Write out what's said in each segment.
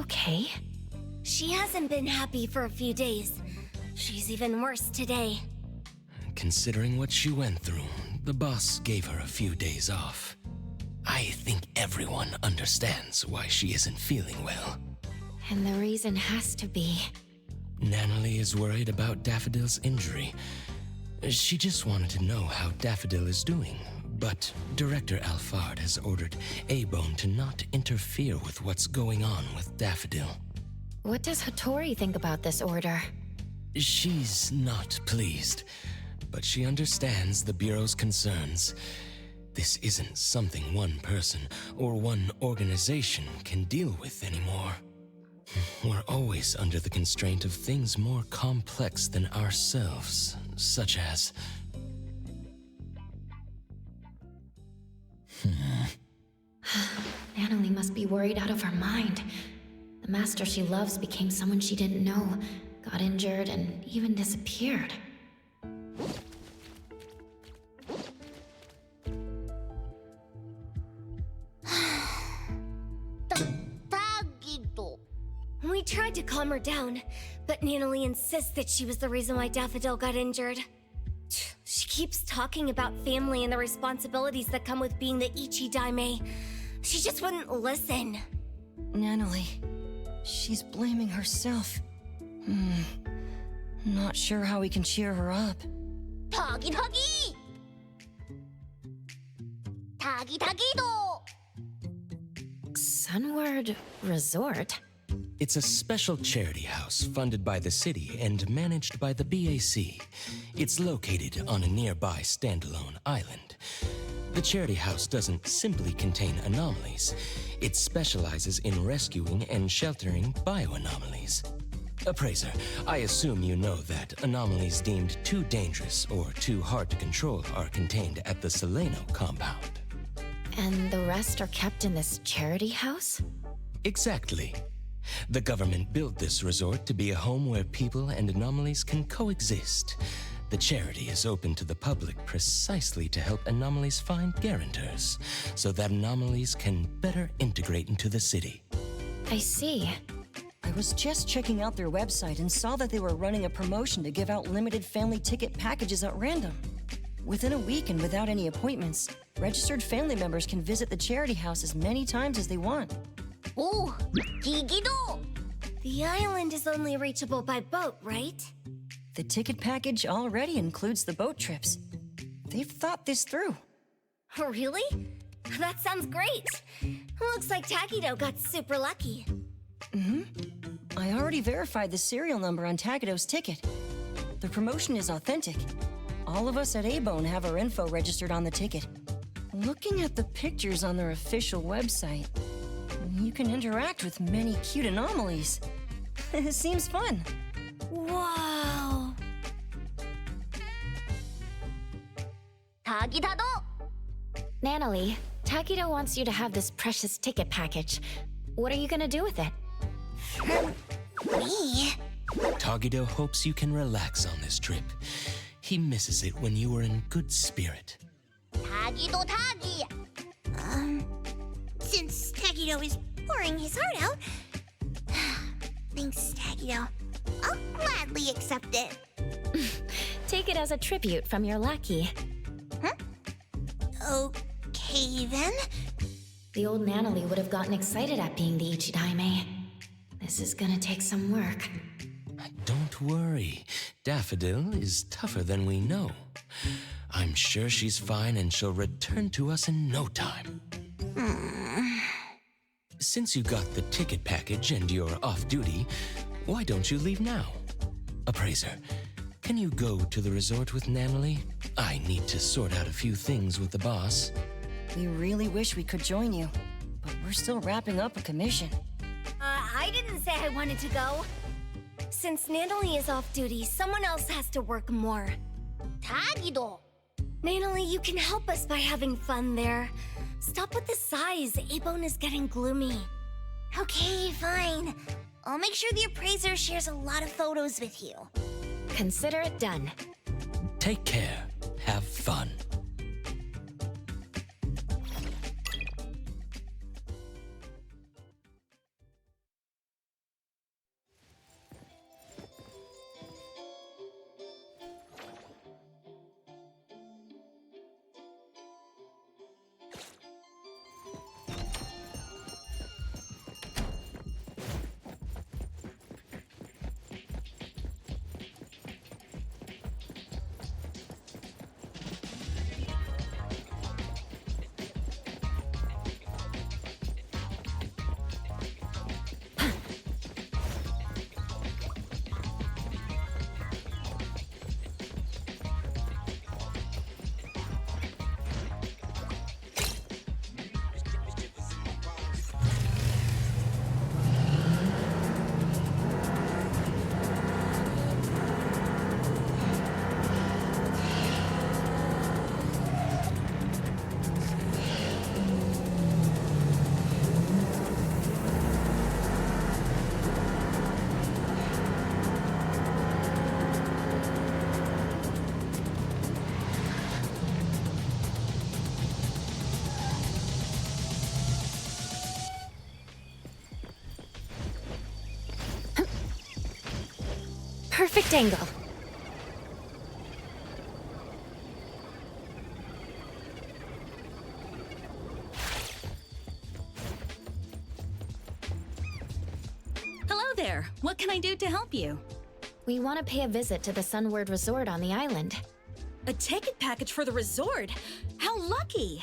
okay? She hasn't been happy for a few days. She's even worse today. Considering what she went through, the boss gave her a few days off. I think everyone understands why she isn't feeling well. And the reason has to be... Natalie is worried about Daffodil's injury. She just wanted to know how Daffodil is doing, but Director Alphard has ordered A-Bone to not interfere with what's going on with Daffodil. What does Hattori think about this order? She's not pleased, but she understands the Bureau's concerns. This isn't something one person or one organization can deal with anymore. We're always under the constraint of things more complex than ourselves, such as... Natalie must be worried out of her mind. The master she loves became someone she didn't know, got injured, and even disappeared. We tried to calm her down, but Natalie insists that she was the reason why Daffodil got injured. She keeps talking about family and the responsibilities that come with being the Ichi-Daime. She just wouldn't listen. Natalie, she's blaming herself. Not sure how we can cheer her up. Tagi Tagi! Tagi Tagi-do! Sunward Resort? It's a special charity house funded by the city and managed by the BAC. It's located on a nearby standalone island. The charity house doesn't simply contain anomalies. It specializes in rescuing and sheltering bioanomalies. Appraiser, I assume you know that anomalies deemed too dangerous or too hard to control are contained at the Seleno compound. And the rest are kept in this charity house? Exactly. The government built this resort to be a home where people and anomalies can coexist. The charity is open to the public precisely to help anomalies find guarantors, so that anomalies can better integrate into the city. I see. I was just checking out their website and saw that they were running a promotion to give out limited family ticket packages at random. Within a week and without any appointments, registered family members can visit the charity house as many times as they want. Oh, Gigido! The island is only reachable by boat, right? The ticket package already includes the boat trips. They've thought this through. Really? That sounds great! Looks like Takido got super lucky. I already verified the serial number on Takido's ticket. The promotion is authentic. All of us at A-Bone have our info registered on the ticket. Looking at the pictures on their official website, you can interact with many cute anomalies. It seems fun. Wow! Tagidado! Natalie, Takido wants you to have this precious ticket package. What are you gonna do with it? Me? Tagido hopes you can relax on this trip. He misses it when you were in good spirit. Tagido Tagi! Since Tagido is pouring his heart out... Thanks, Tagido. I'll gladly accept it. Take it as a tribute from your lackey. Okay, then. The old Natalie would have gotten excited at being the Ichi-Daime. This is gonna take some work. Don't worry. Daffodil is tougher than we know. I'm sure she's fine and she'll return to us in no time. Since you got the ticket package and you're off duty, why don't you leave now? Appraiser, can you go to the resort with Natalie? I need to sort out a few things with the boss. We really wish we could join you, but we're still wrapping up a commission. I didn't say I wanted to go. Since Natalie is off duty, someone else has to work more. Tagido! Natalie, you can help us by having fun there. Stop with the sighs. A-Bone is getting gloomy. Okay, fine. I'll make sure the appraiser shares a lot of photos with you. Consider it done. Take care. Have fun. perfect angle. Hello there. What can I do to help you? We want to pay a visit to the Sunward Resort on the island. A ticket package for the resort? How lucky!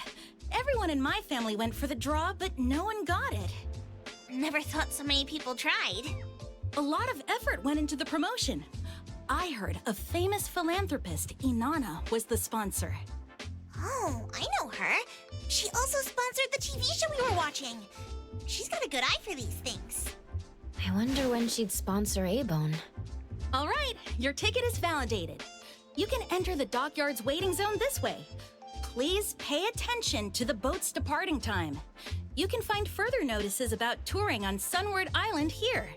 Everyone in my family went for the draw, but no one got it. Never thought so many people tried. A lot of effort went into the promotion. I heard a famous philanthropist, Inanna, was the sponsor. Oh, I know her. She also sponsored the TV show we were watching. She's got a good eye for these things. I wonder when she'd sponsor A-Bone. All right, your ticket is validated. You can enter the dockyard's waiting zone this way. Please pay attention to the boat's departing time. You can find further notices about touring on Sunward Island here.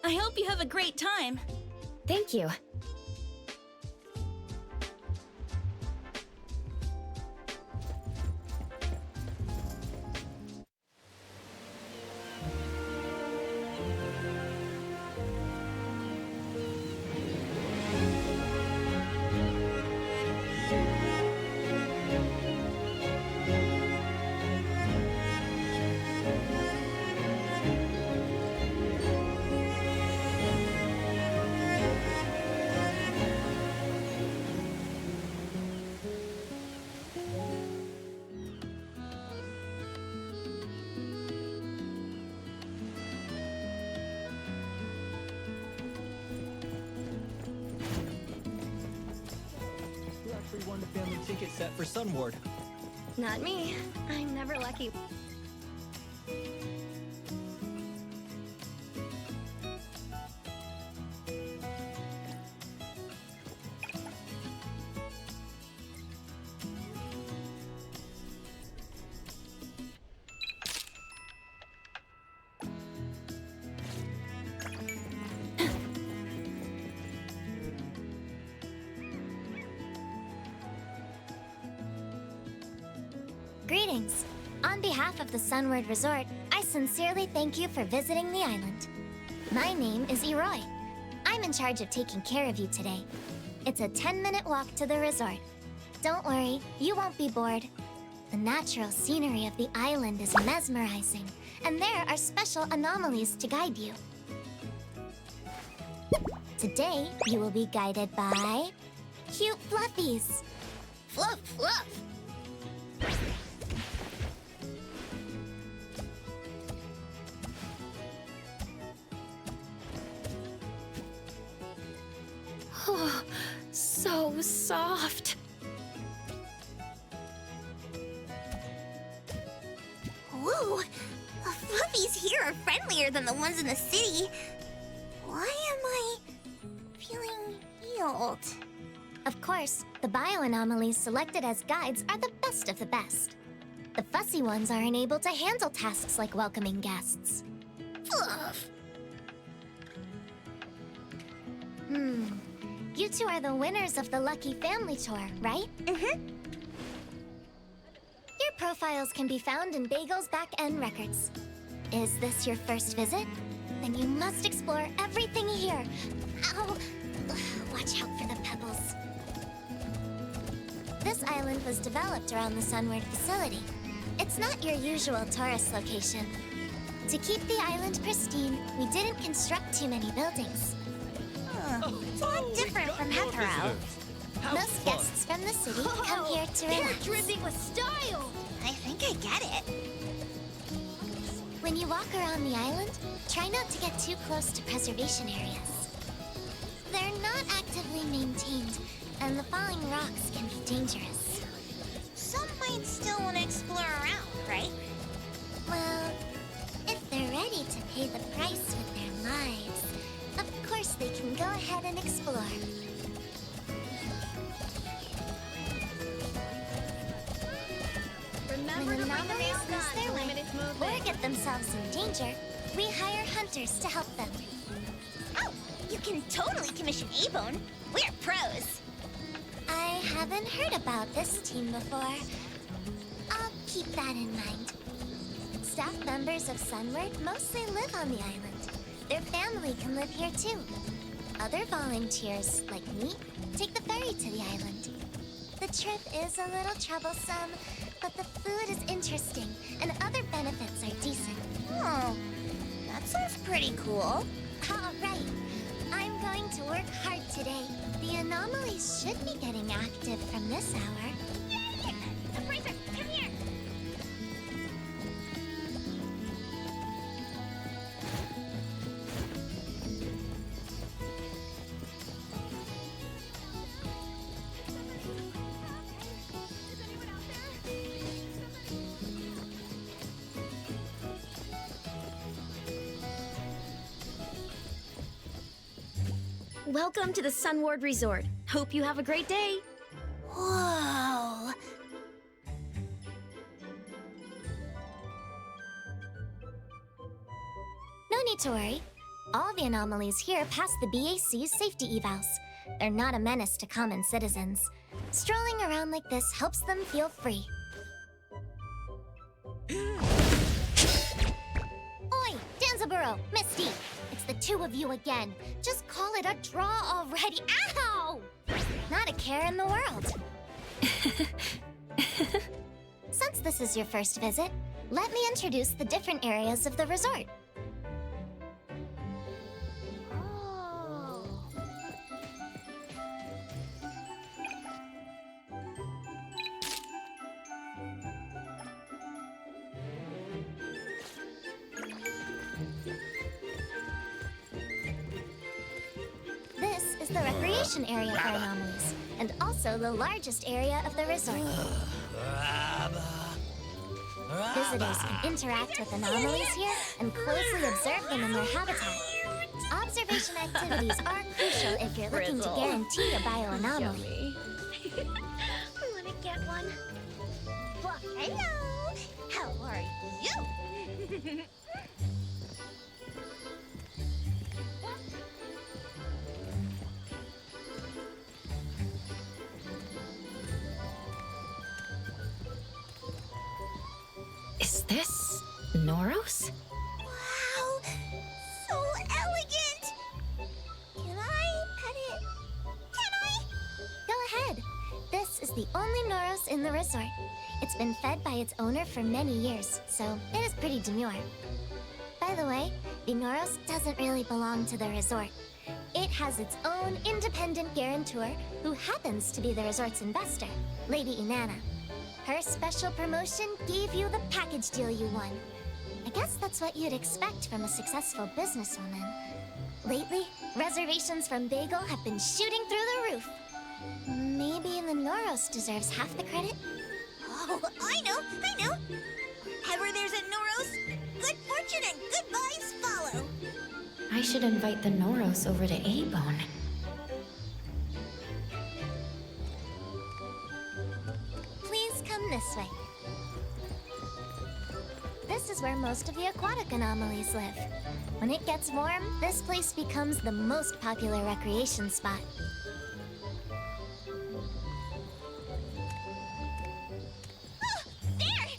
I hope you have a great time. Thank you. Won the family ticket set for Sunward. Not me. I'm never lucky. Greetings. On behalf of the Sunward Resort, I sincerely thank you for visiting the island. My name is Eroy. I'm in charge of taking care of you today. It's a 10-minute walk to the resort. Don't worry, you won't be bored. The natural scenery of the island is mesmerizing, and there are special anomalies to guide you. Today, you will be guided by cute fluffies. Fluff, fluff! Oh, so soft. Whoa! The fluffies here are friendlier than the ones in the city. Why am I feeling healed? Of course, the bioanomalies selected as guides are the best of the best. The fussy ones are unable to handle tasks like welcoming guests. Fluff! You two are the winners of the Lucky Family Tour, right? Mm-hmm. Your profiles can be found in Bagel's back-end records. Is this your first visit? Then you must explore everything here. Ow! Watch out for the pebbles. This island was developed around the Sunward facility. It's not your usual tourist location. To keep the island pristine, we didn't construct too many buildings. It's a lot different from Hetero. Most guests from the city come here to relax. They're dripping with style! I think I get it. When you walk around the island, try not to get too close to preservation areas. They're not actively maintained, and the falling rocks can be dangerous. Some might still want to explore around, right? Well, if they're ready to pay the price with their lives, of course they can go ahead and explore. When anomalies lose their way or get themselves in danger, we hire hunters to help them. Oh, you can totally commission A-Bone. We're pros. I haven't heard about this team before. I'll keep that in mind. Staff members of Sunward mostly live on the island. Their family can live here too. Other volunteers, like me, take the ferry to the island. The trip is a little troublesome, but the food is interesting, and other benefits are decent. Oh, that sounds pretty cool. All right. I'm going to work hard today. The anomalies should be getting active from this hour. Fraser, come here! Welcome to the Sunward Resort. Hope you have a great day. Whoa! No need to worry. All the anomalies here pass the BAC's safety evals. They're not a menace to common citizens. Strolling around like this helps them feel free. Oi, Danzaburo, Misty! It's the two of you again. Just call it a draw already. Ow! Not a care in the world. Since this is your first visit, let me introduce the different areas of the resort. This is the recreation area for anomalies, and also the largest area of the resort. Visitors can interact with anomalies here and closely observe them in their habitat. Observation activities are crucial if you're looking to guarantee a bioanomaly. Wanna get one? Well, hello! How are you? Is this Noros? Wow! So elegant! Can I pet it? Can I? Go ahead. This is the only Noros in the resort. It's been fed by its owner for many years, so it is pretty demure. By the way, the Noros doesn't really belong to the resort. It has its own independent guarantor, who happens to be the resort's investor, Lady Inanna. Her special promotion gave you the package deal you won. I guess that's what you'd expect from a successful businesswoman. Lately, reservations from Bagel have been shooting through the roof. Maybe the Noros deserves half the credit? Oh, I know! Ever there's a Noros, good fortune and good vibes follow! I should invite the Noros over to A-Bone. Please come this way. This is where most of the aquatic anomalies live. When it gets warm, this place becomes the most popular recreation spot. There!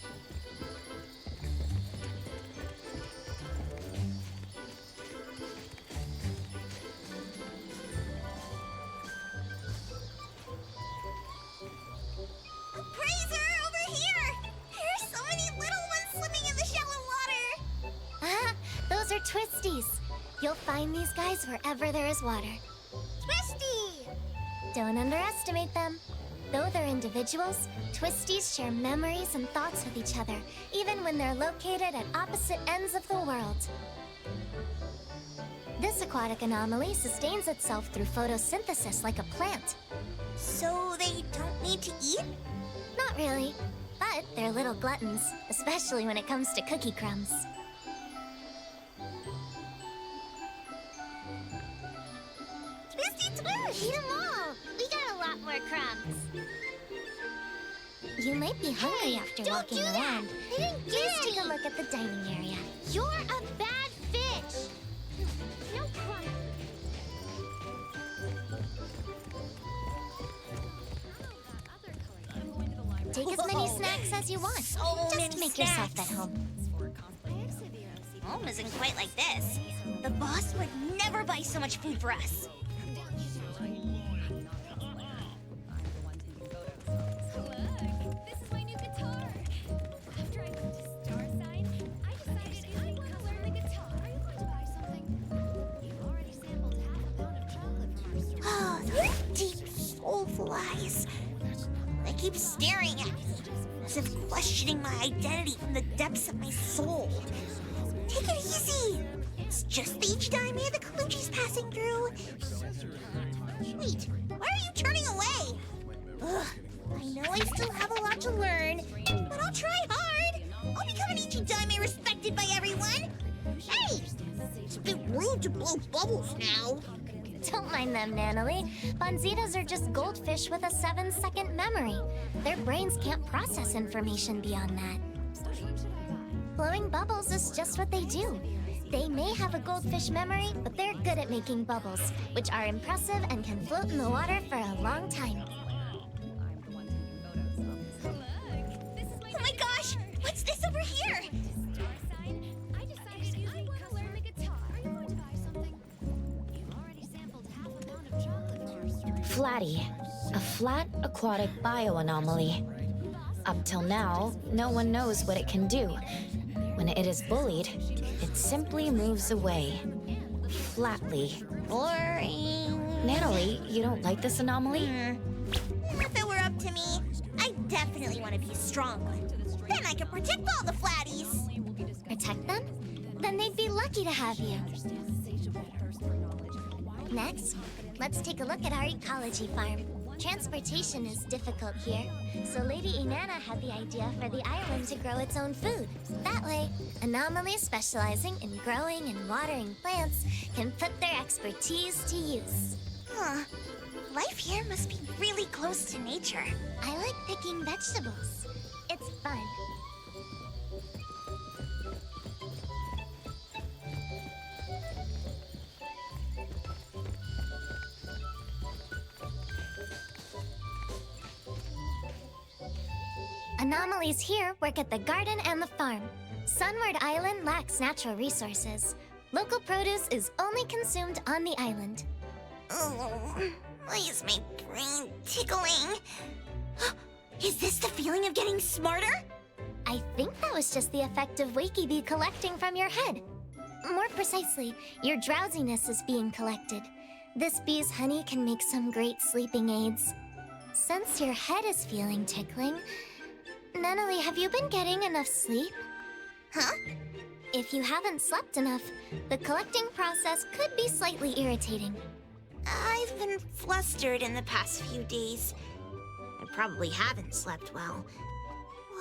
Appraiser, over here! There's so many little ones swimming in the shallow water! Ah, those are twisties. You'll find these guys wherever there is water. Twisty! Don't underestimate them. Though they're individuals, twisties share memories and thoughts with each other, even when they're located at opposite ends of the world. This aquatic anomaly sustains itself through photosynthesis like a plant. So they don't need to eat? Not really, but they're little gluttons, especially when it comes to cookie crumbs. Twisty Twish! Eat them all! We got a lot more crumbs. You might be hungry after don't walking do that. around. I didn't get Please any. take a look at the dining area. You're a bad fish! No crumbs. Take as many snacks as you want. So many Just make yourself snacks. at home. Home isn't quite like this. The boss would never buy so much food for us. eyes. They keep staring at me, as if questioning my identity from the depths of my soul. Take it easy. It's just the each daimyo the Kaluji's passing through. Wait, why are you turning away? Ugh, I know I still have a lot to learn, but I'll try hard. I'll become an ichi daimyo respected by everyone. Hey, it's a bit rude to blow bubbles now. Don't mind them, Natalie. Bonzitas are just goldfish with a 7-second memory. Their brains can't process information beyond that. Blowing bubbles is just what they do. They may have a goldfish memory, but they're good at making bubbles, which are impressive and can float in the water for a long time. Oh my gosh! What's this over here? Flatty, a flat aquatic bioanomaly. Up till now, no one knows what it can do. When it is bullied, it simply moves away. Flatly. Boring. Natalie, you don't like this anomaly? If it were up to me, I definitely want to be a strong one. Then I could protect all the flatties. Protect them? Then they'd be lucky to have you. Next, let's take a look at our ecology farm. Transportation is difficult here, so Lady Inanna had the idea for the island to grow its own food. That way, anomalies specializing in growing and watering plants can put their expertise to use. Huh. Life here must be really close to nature. I like picking vegetables. It's fun. Anomalies here work at the garden and the farm. Sunward Island lacks natural resources. Local produce is only consumed on the island. Oh, why is my brain tickling? Is this the feeling of getting smarter? I think that was just the effect of Wakey Bee collecting from your head. More precisely, your drowsiness is being collected. This bee's honey can make some great sleeping aids. Since your head is feeling tickling, Natalie, have you been getting enough sleep? Huh? If you haven't slept enough, the collecting process could be slightly irritating. I've been flustered in the past few days. I probably haven't slept well.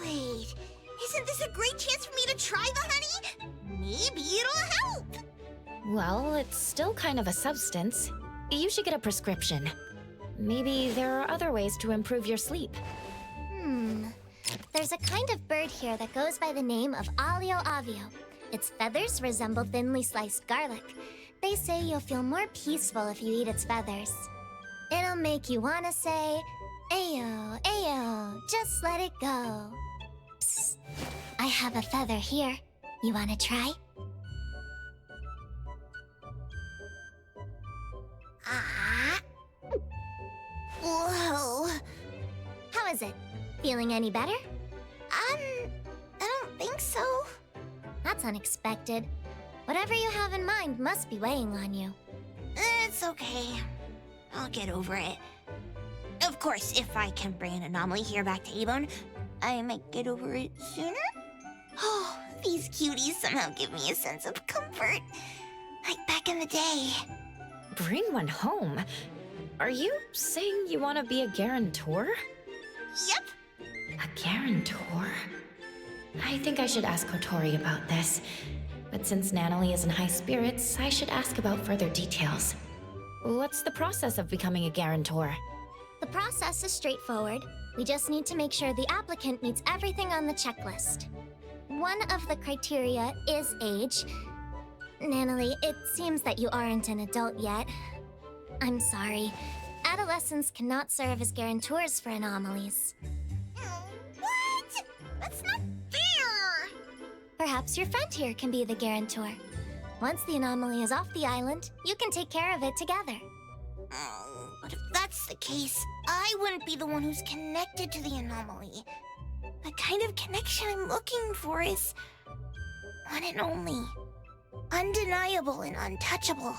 Wait, isn't this a great chance for me to try the honey? Maybe it'll help! Well, it's still kind of a substance. You should get a prescription. Maybe there are other ways to improve your sleep. There's a kind of bird here that goes by the name of Alio Avio. Its feathers resemble thinly sliced garlic. They say you'll feel more peaceful if you eat its feathers. It'll make you want to say, Ayo, Ayo, just let it go. Psst, I have a feather here. You want to try? Ah. Whoa. How is it? Feeling any better? I don't think so. That's unexpected. Whatever you have in mind must be weighing on you. It's okay. I'll get over it. Of course, if I can bring an anomaly here back to Abone, I might get over it sooner. Oh, these cuties somehow give me a sense of comfort. Like back in the day. Bring one home? Are you saying you want to be a guarantor? Yep. A guarantor? I think I should ask Kotori about this. But since Natalie is in high spirits, I should ask about further details. What's the process of becoming a guarantor? The process is straightforward. We just need to make sure the applicant meets everything on the checklist. One of the criteria is age. Natalie, it seems that you aren't an adult yet. I'm sorry. Adolescents cannot serve as guarantors for anomalies. What? That's not fair! Perhaps your friend here can be the guarantor. Once the anomaly is off the island, you can take care of it together. Oh, but if that's the case, I wouldn't be the one who's connected to the anomaly. The kind of connection I'm looking for is one and only. Undeniable and untouchable.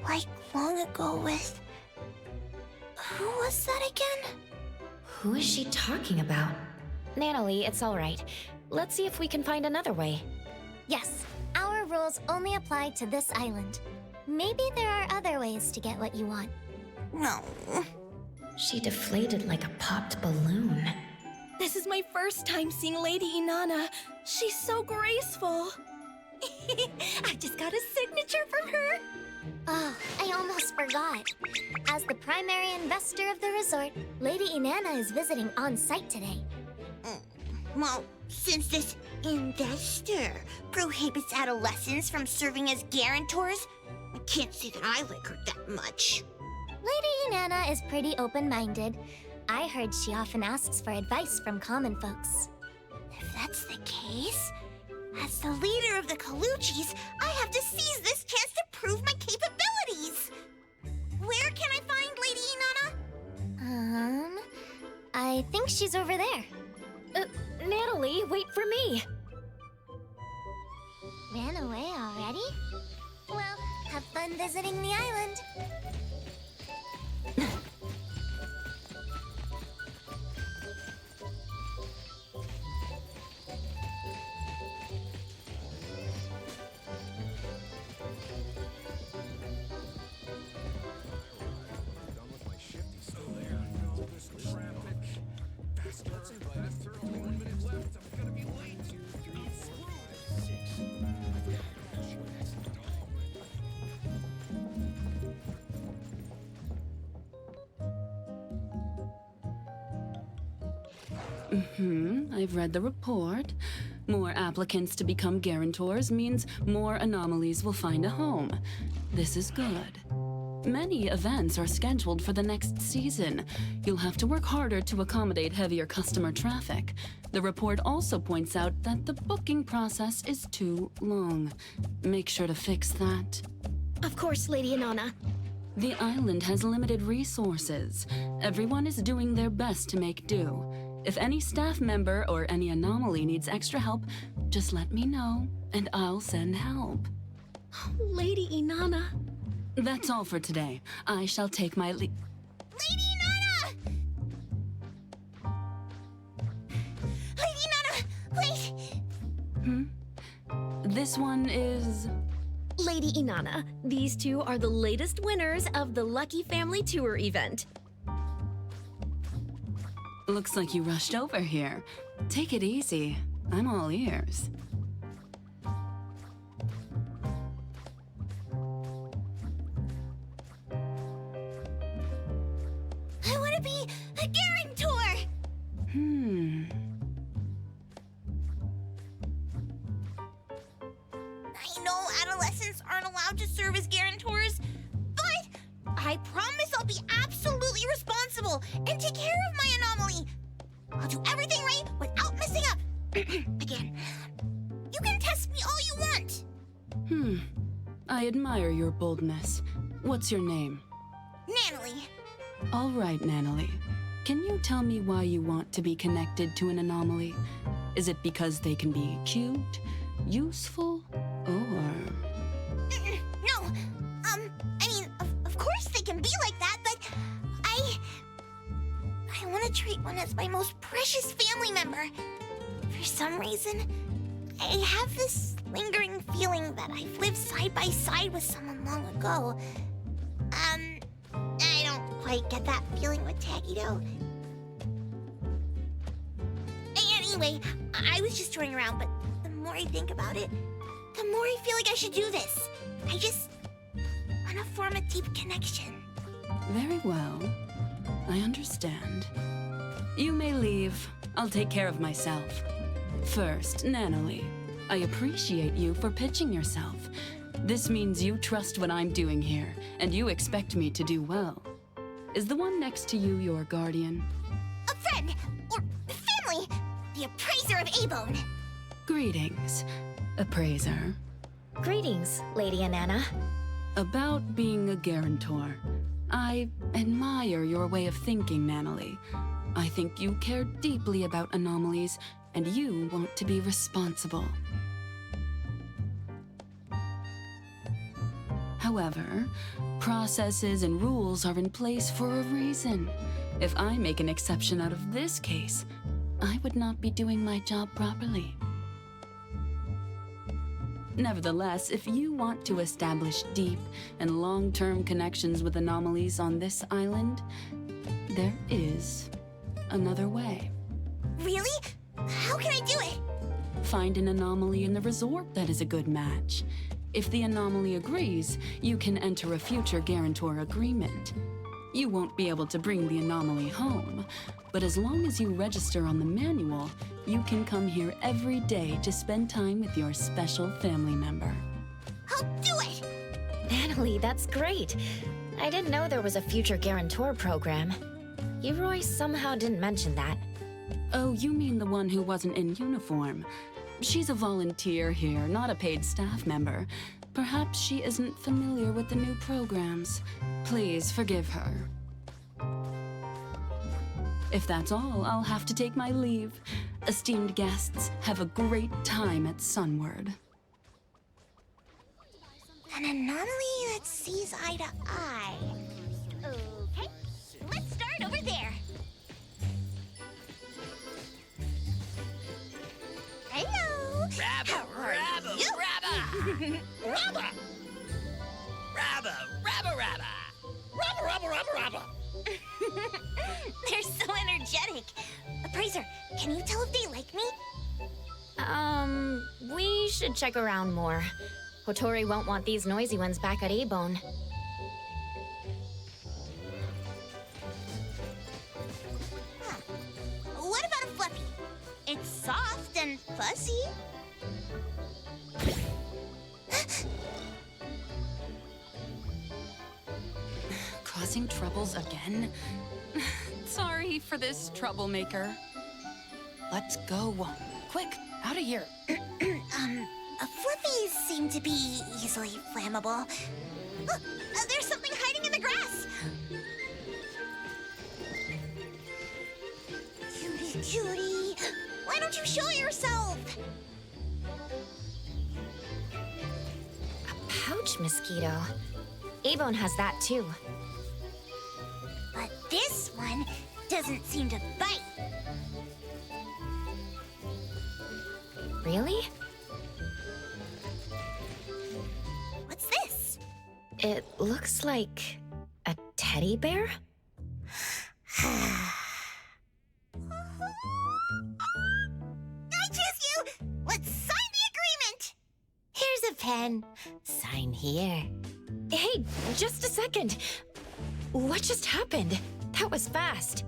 Like long ago with Who was that again? Who is she talking about? Natalie, it's all right. Let's see if we can find another way. Yes, our rules only apply to this island. Maybe there are other ways to get what you want. No. She deflated like a popped balloon. This is my first time seeing Lady Inanna. She's so graceful. I just got a signature from her. Oh, I almost forgot. As the primary investor of the resort, Lady Inanna is visiting on site today. Well, since this investor prohibits adolescents from serving as guarantors, I can't say that I like her that much. Lady Inanna is pretty open-minded. I heard she often asks for advice from common folks. If that's the case, as the leader of the Kaluchis, I have to seize this chance to prove my capabilities. Where can I find Lady Inanna? I think she's over there. Natalie, wait for me! Ran away already? Well, have fun visiting the island. I've read the report. More applicants to become guarantors means more anomalies will find a home. This is good. Many events are scheduled for the next season. You'll have to work harder to accommodate heavier customer traffic. The report also points out that the booking process is too long. Make sure to fix that. Of course, Lady Inanna. The island has limited resources. Everyone is doing their best to make do. If any staff member or any anomaly needs extra help, just let me know, and I'll send help. Lady Inanna. That's all for today. I shall take my leave. Lady Inanna! Lady Inanna, wait! This one is... Lady Inanna, these two are the latest winners of the Lucky Family Tour event. Looks like you rushed over here. Take it easy. I'm all ears. I want to be a guarantor! I know adolescents aren't allowed to serve as guarantors, but I promise I'll be absolutely responsible and take care of my anomaly. I'll do everything right without messing up. Again. You can test me all you want. I admire your boldness. What's your name? Natalie. All right, Natalie. Can you tell me why you want to be connected to an anomaly? Is it because they can be cute, useful, or... No. I mean, of course they can be like that, but I want to treat one as my most precious family member. For some reason, I have this lingering feeling that I've lived side by side with someone long ago. I don't quite get that feeling with Taggy, though. Anyway, I was just touring around, but the more I think about it, the more I feel like I should do this. I just want to form a deep connection. Very well. I understand. You may leave. I'll take care of myself. First, Natalie, I appreciate you for pitching yourself. This means you trust what I'm doing here, and you expect me to do well. Is the one next to you your guardian? A friend, or family, the appraiser of A-Bone. Greetings, appraiser. Greetings, Lady Inanna. About being a guarantor. I admire your way of thinking, Natalie. I think you care deeply about anomalies, and you want to be responsible. However, processes and rules are in place for a reason. If I make an exception out of this case, I would not be doing my job properly. Nevertheless, if you want to establish deep and long-term connections with anomalies on this island, there is another way. Really? How can I do it? Find an anomaly in the resort that is a good match. If the anomaly agrees, you can enter a future guarantor agreement. You won't be able to bring the anomaly home, but as long as you register on the manual, you can come here every day to spend time with your special family member. I'll do it! Natalie, that's great. I didn't know there was a future guarantor program. Leroy somehow didn't mention that. Oh, you mean the one who wasn't in uniform? She's a volunteer here, not a paid staff member. Perhaps she isn't familiar with the new programs. Please forgive her. If that's all, I'll have to take my leave. Esteemed guests, have a great time at Sunward. An anomaly that sees eye to eye. Okay, let's start over there. Hello. How are you? They're so energetic. Appraiser, can you tell if they like me? We should check around more. Hotori won't want these noisy ones back at A-Bone. What about a Fluffy? It's soft and fuzzy. Causing troubles again? Sorry for this troublemaker. Let's go. Quick, out of here. Fluffies seem to be easily flammable. Look, there's something hiding in the grass. Cutie, why don't you show yourself? A pouch mosquito. A-Bone has that too. But this one doesn't seem to bite. Really? What's this? It looks like a teddy bear? I choose you! Let's sign the agreement! Here's a pen. Sign here. Hey, just a second. What just happened? That was fast.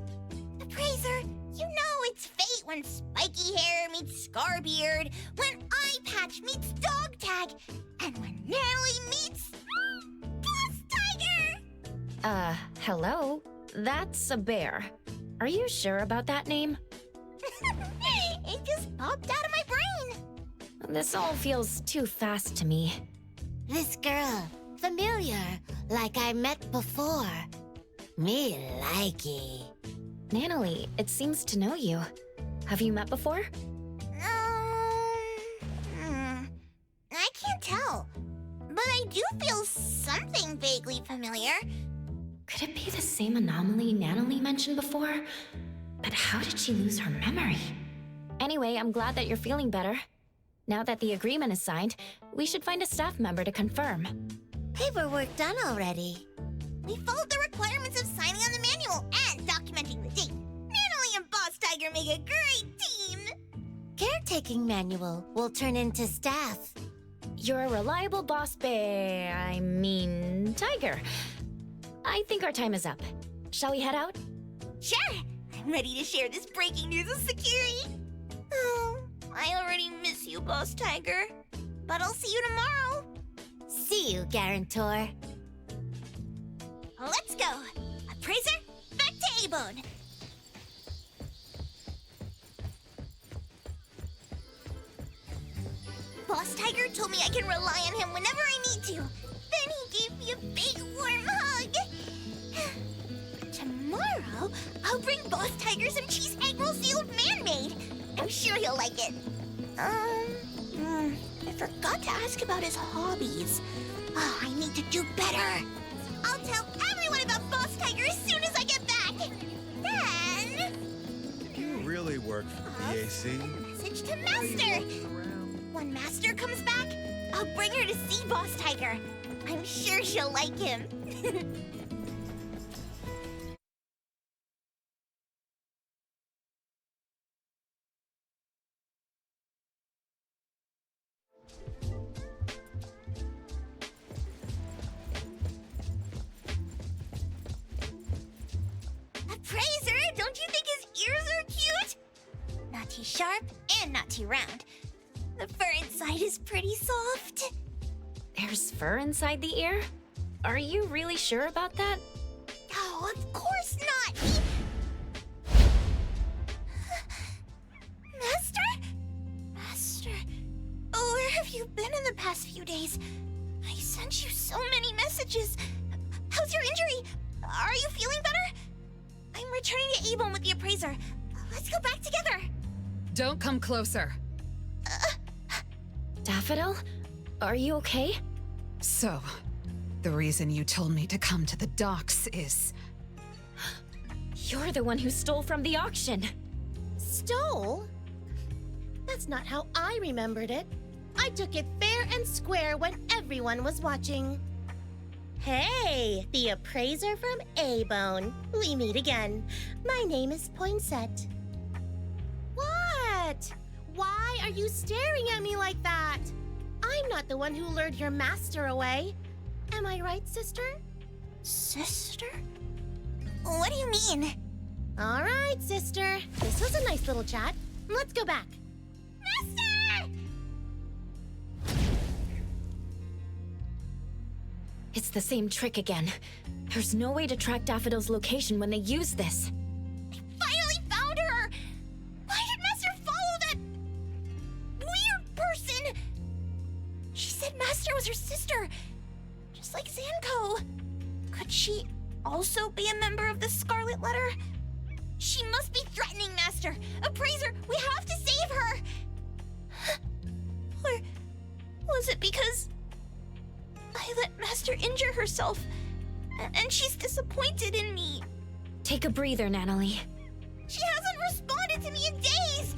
Appraiser, you know it's fate when spiky hair meets Scarbeard, when eye patch meets dog tag, and when Natalie meets Boss Tiger! Hello? That's a bear. Are you sure about that name? It just popped out of my brain. This all feels too fast to me. This girl, familiar, like I met before. Me likey. Natalie, it seems to know you. Have you met before? I can't tell. But I do feel something vaguely familiar. Could it be the same anomaly Natalie mentioned before? But how did she lose her memory? Anyway, I'm glad that you're feeling better. Now that the agreement is signed, we should find a staff member to confirm. Paperwork done already. We followed the requirements of signing on the manual and documenting the date. Natalie and Boss Tiger make a great team. Caretaking manual will turn into staff. You're a reliable boss tiger. I think our time is up. Shall we head out? Sure. I'm ready to share this breaking news with security. Oh, I already miss you, Boss Tiger. But I'll see you tomorrow. See you, Guarantor. Let's go. Appraiser, back to A-Bone. Boss Tiger told me I can rely on him whenever I need to. Then he gave me a big warm hug. Tomorrow, I'll bring Boss Tiger some cheese egg roll sealed man-made. I'm sure he'll like it. I forgot to ask about his hobbies. I need to do better. letter! I'll tell everyone about Boss Tiger as soon as I get back! Then... You really work for the BAC. Message to Master! When Master comes back, I'll bring her to see Boss Tiger. I'm sure she'll like him. Appraiser, don't you think his ears are cute? Not too sharp and not too round. The fur inside is pretty soft. There's fur inside the ear? Are you really sure about that? Oh, of course not! Master? Master? Oh, where have you been in the past few days? I sent you so many messages. How's your injury? Are you feeling better? I'm returning to Avon with the appraiser. Let's go back together. Don't come closer. Daffodil? Are you okay? So, the reason you told me to come to the docks is... You're the one who stole from the auction. Stole? That's not how I remembered it. I took it fair and square when everyone was watching. Hey, the appraiser from A-Bone. We meet again. My name is Poinsett. What? Why are you staring at me like that? I'm not the one who lured your master away. Am I right, sister? Sister? What do you mean? All right, sister. This was a nice little chat. Let's go back. Master! It's the same trick again. There's no way to track Daffodil's location when they use this. I finally found her! Why did Master follow that... weird person? She said Master was her sister, just like Zanko. Could she also be a member of the Scarlet Letter? She must be threatening Master! Appraiser, we have to save her! Or was it because I let Master injure herself, and she's disappointed in me? Take a breather, Natalie. She hasn't responded to me in days!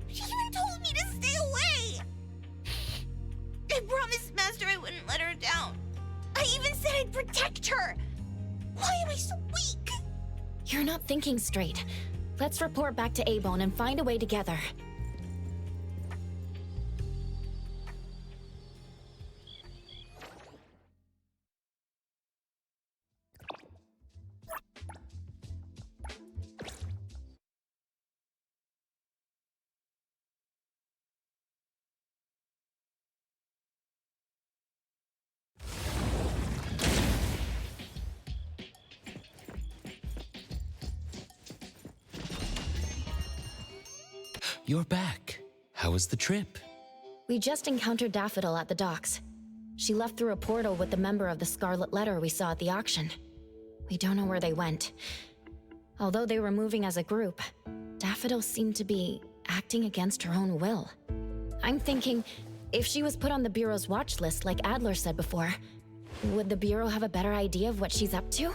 She even told me to stay away! I promised Master I wouldn't let her down. I even said I'd protect her! Why am I so weak? You're not thinking straight. Let's report back to A-Bone and find a way together. You're back. How was the trip? We just encountered Daffodil at the docks. She left through a portal with the member of the Scarlet Letter we saw at the auction. We don't know where they went. Although they were moving as a group, Daffodil seemed to be acting against her own will. I'm thinking, if she was put on the Bureau's watch list like Adler said before, would the Bureau have a better idea of what she's up to?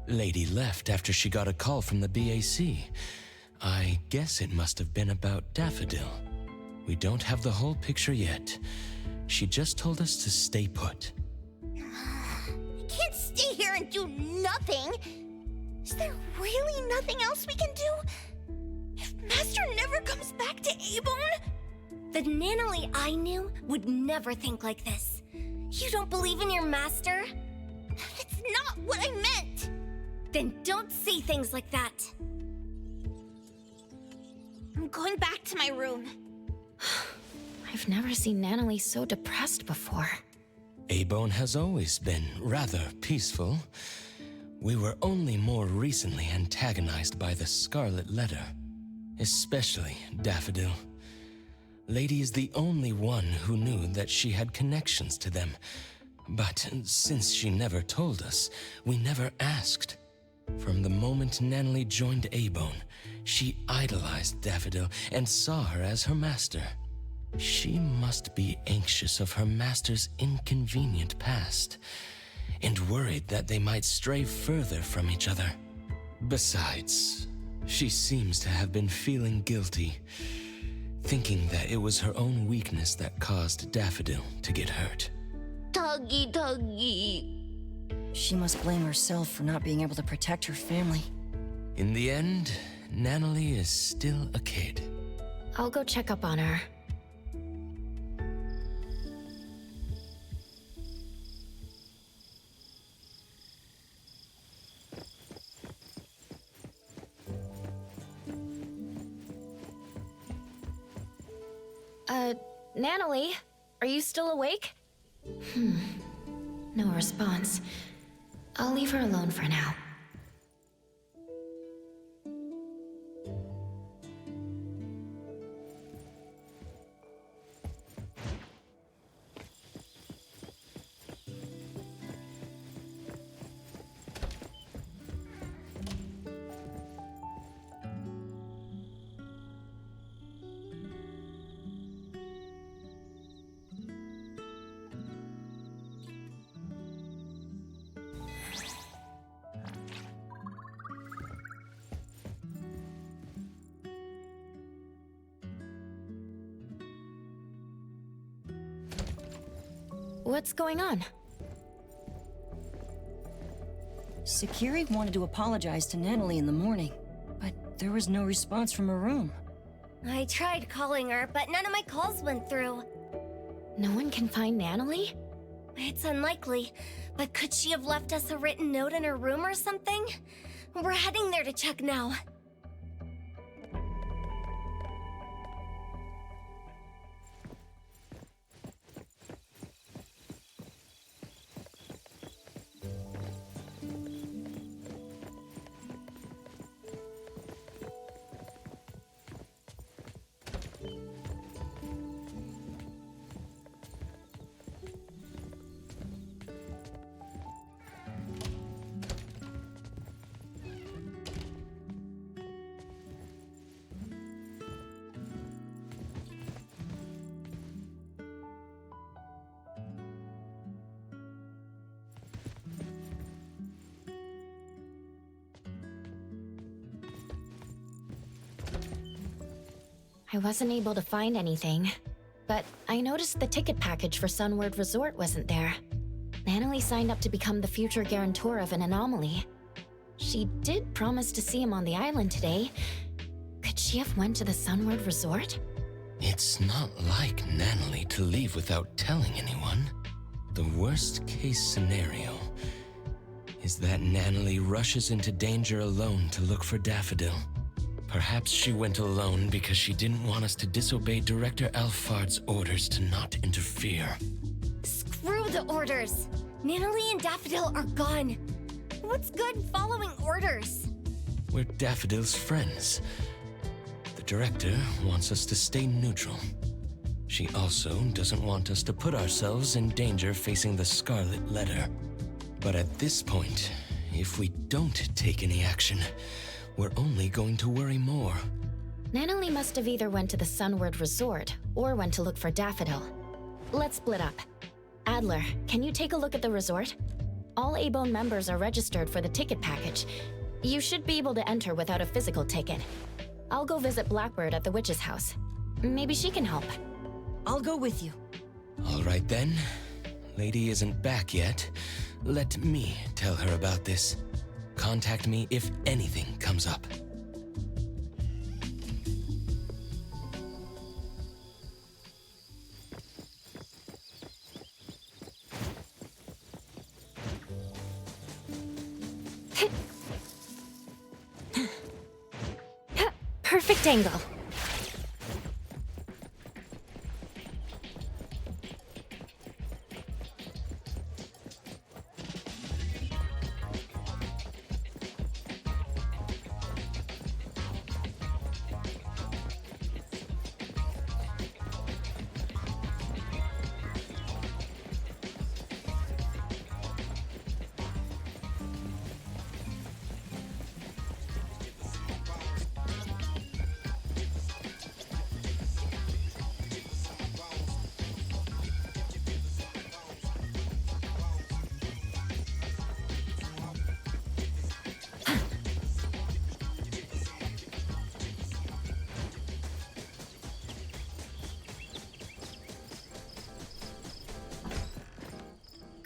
Lady left after she got a call from the BAC. I guess it must have been about Daffodil. We don't have the whole picture yet. She just told us to stay put. I can't stay here and do nothing. Is there really nothing else we can do? If Master never comes back to A-Bone? The Nanalie I knew would never think like this. You don't believe in your master? That's not what I meant! Then don't say things like that. I'm going back to my room. I've never seen Natalie so depressed before. A-Bone has always been rather peaceful. We were only more recently antagonized by the Scarlet Letter. Especially Daffodil. Lady is the only one who knew that she had connections to them. But since she never told us, we never asked. From the moment Natalie joined A-Bone, she idolized Daffodil and saw her as her master. She must be anxious of her master's inconvenient past. And worried that they might stray further from each other. Besides, she seems to have been feeling guilty, thinking that it was her own weakness that caused Daffodil to get hurt. Tuggy. She must blame herself for not being able to protect her family. In the end, Nanalie is still a kid. I'll go check up on her. Nanalie, are you still awake? No response. I'll leave her alone for now. What's going on? Sakiri wanted to apologize to Natalie in the morning, but there was no response from her room. I tried calling her, but none of my calls went through. No one can find Nanalie? It's unlikely, but could she have left us a written note in her room or something? We're heading there to check now. I wasn't able to find anything, but I noticed the ticket package for Sunward Resort wasn't there. Nanalie signed up to become the future guarantor of an anomaly. She did promise to see him on the island today. Could she have went to the Sunward Resort? It's not like Nanalie to leave without telling anyone. The worst case scenario is that Nanalie rushes into danger alone to look for Daffodil. Perhaps she went alone because she didn't want us to disobey Director Alphard's orders to not interfere. Screw the orders! Nanalie and Daffodil are gone. What's good following orders? We're Daffodil's friends. The Director wants us to stay neutral. She also doesn't want us to put ourselves in danger facing the Scarlet Letter. But at this point, if we don't take any action, we're only going to worry more. Nanalie must have either went to the Sunward Resort or went to look for Daffodil. Let's split up. Adler, can you take a look at the resort? All A-Bone members are registered for the ticket package. You should be able to enter without a physical ticket. I'll go visit Blackbird at the witch's house. Maybe she can help. I'll go with you. All right then. Lady isn't back yet. Let me tell her about this. Contact me if anything comes up. Perfect angle.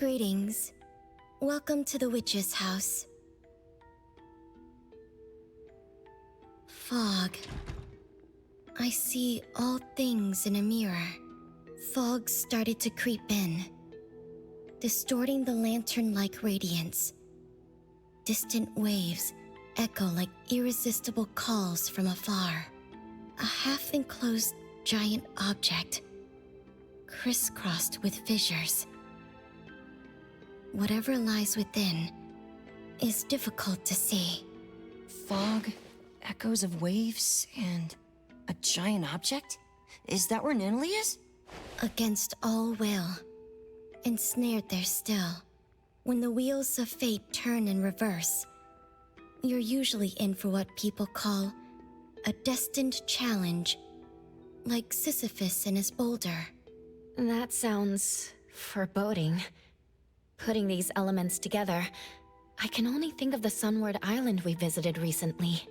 Greetings. Welcome to the witch's house. Fog. I see all things in a mirror. Fog started to creep in, distorting the lantern-like radiance. Distant waves echo like irresistible calls from afar. A half-enclosed giant object, crisscrossed with fissures. Whatever lies within is difficult to see. Fog, echoes of waves, and a giant object? Is that where Natalie is? Against all will, ensnared there still. When the wheels of fate turn in reverse, you're usually in for what people call a destined challenge, like Sisyphus and his boulder. That sounds foreboding. Putting these elements together, I can only think of the Sunward Island we visited recently.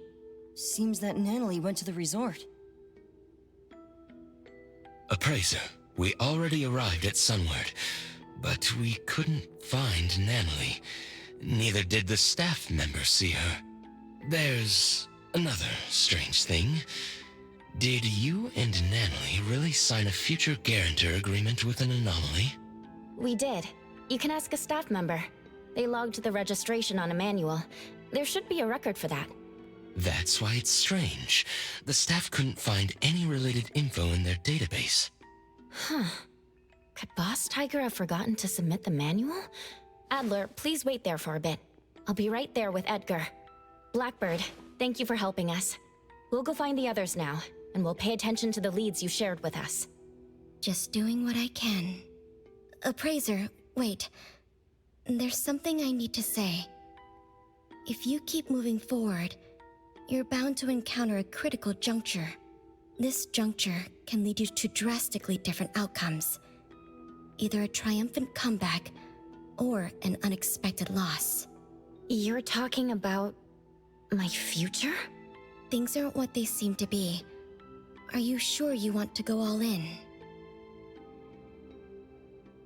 Seems that Natalie went to the resort. Appraiser, we already arrived at Sunward, but we couldn't find Natalie. Neither did the staff members see her. There's another strange thing. Did you and Natalie really sign a future guarantor agreement with an anomaly? We did. You can ask a staff member. They logged the registration on a manual. There should be a record for that. That's why it's strange. The staff couldn't find any related info in their database. Huh. Could Boss Tiger have forgotten to submit the manual? Adler, please wait there for a bit. I'll be right there with Edgar. Blackbird, thank you for helping us. We'll go find the others now, and we'll pay attention to the leads you shared with us. Just doing what I can. Appraiser, wait. There's something I need to say. If you keep moving forward, you're bound to encounter a critical juncture. This juncture can lead you to drastically different outcomes. Either a triumphant comeback, or an unexpected loss. You're talking about my future? Things aren't what they seem to be. Are you sure you want to go all in?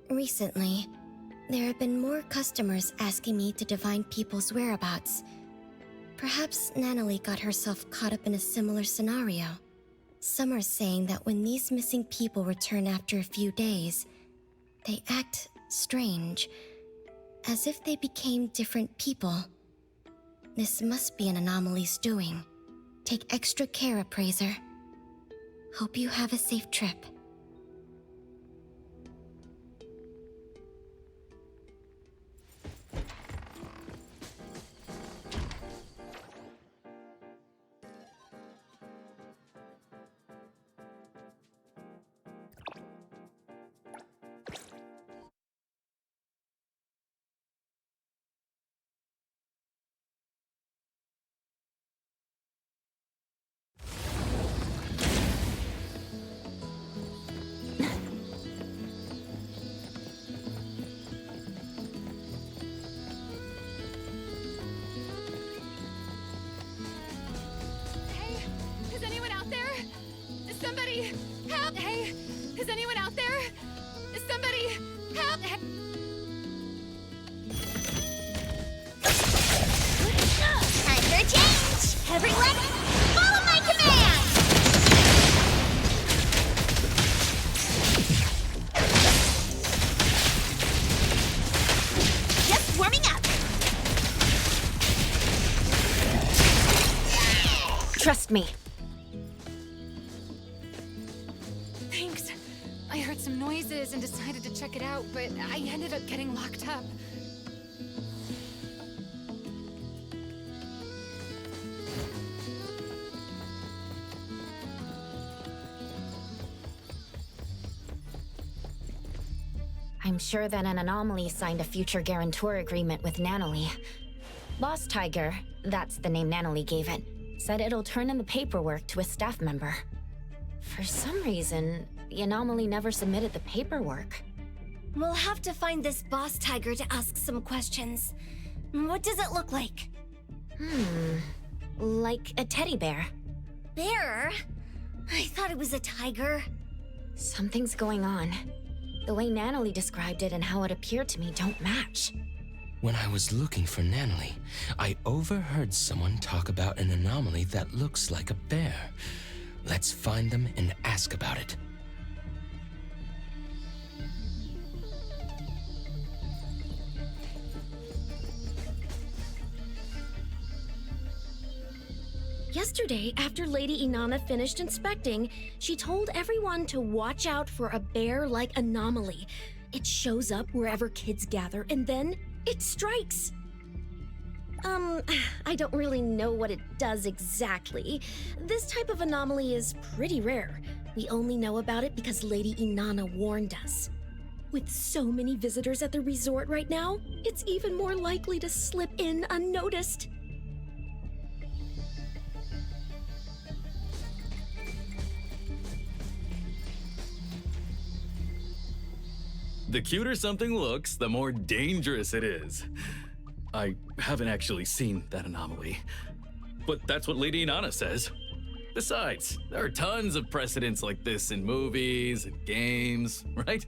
Recently, there have been more customers asking me to divine people's whereabouts. Perhaps Natalie got herself caught up in a similar scenario. Some are saying that when these missing people return after a few days, they act strange, as if they became different people. This must be an anomaly's doing. Take extra care, Appraiser. Hope you have a safe trip. Somebody help! Hey, is anyone out there? Somebody help! Time for a change! Everyone, follow my command! Just warming up. Trust me. Thanks. I heard some noises and decided to check it out, but I ended up getting locked up. I'm sure that an anomaly signed a future guarantor agreement with Natalie. Boss Tiger, that's the name Natalie gave it, said it'll turn in the paperwork to a staff member. For some reason, the anomaly never submitted the paperwork. We'll have to find this boss tiger to ask some questions. What does it look like? Like a teddy bear. Bear? I thought it was a tiger. Something's going on. The way Natalie described it and how it appeared to me don't match. When I was looking for Natalie, I overheard someone talk about an anomaly that looks like a bear. Let's find them and ask about it. Yesterday, after Lady Inanna finished inspecting, she told everyone to watch out for a bear-like anomaly. It shows up wherever kids gather, and then it strikes. I don't really know what it does exactly. This type of anomaly is pretty rare. We only know about it because Lady Inanna warned us. With so many visitors at the resort right now, it's even more likely to slip in unnoticed. The cuter something looks, the more dangerous it is. I haven't actually seen that anomaly, but that's what Lady Inanna says. Besides, there are tons of precedents like this in movies and games, right?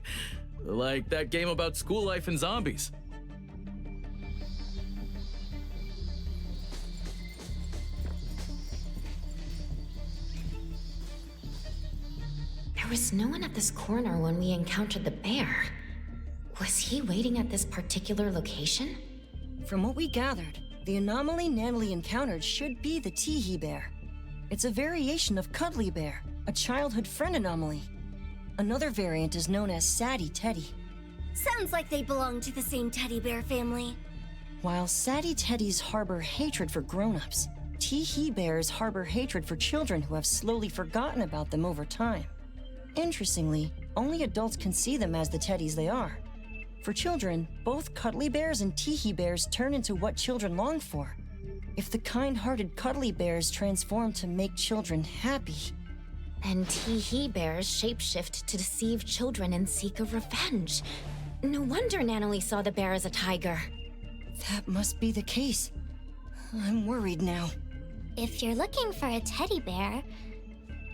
Like that game about school life and zombies. There was no one at this corner when we encountered the bear. Was he waiting at this particular location? From what we gathered, the anomaly Natalie encountered should be the Teehee bear. It's a variation of Cuddly Bear, a childhood friend anomaly. Another variant is known as Sadie Teddy. Sounds like they belong to the same teddy bear family. While Sadie Teddies harbor hatred for grown-ups, Teehee bears harbor hatred for children who have slowly forgotten about them over time. Interestingly, only adults can see them as the teddies they are. For children, both Cuddly Bears and Teehee bears turn into what children long for. If the kind-hearted Cuddly Bears transform to make children happy, and Teehee bears shapeshift to deceive children and seek a revenge. No wonder Natalie saw the bear as a tiger. That must be the case. I'm worried now. If you're looking for a teddy bear,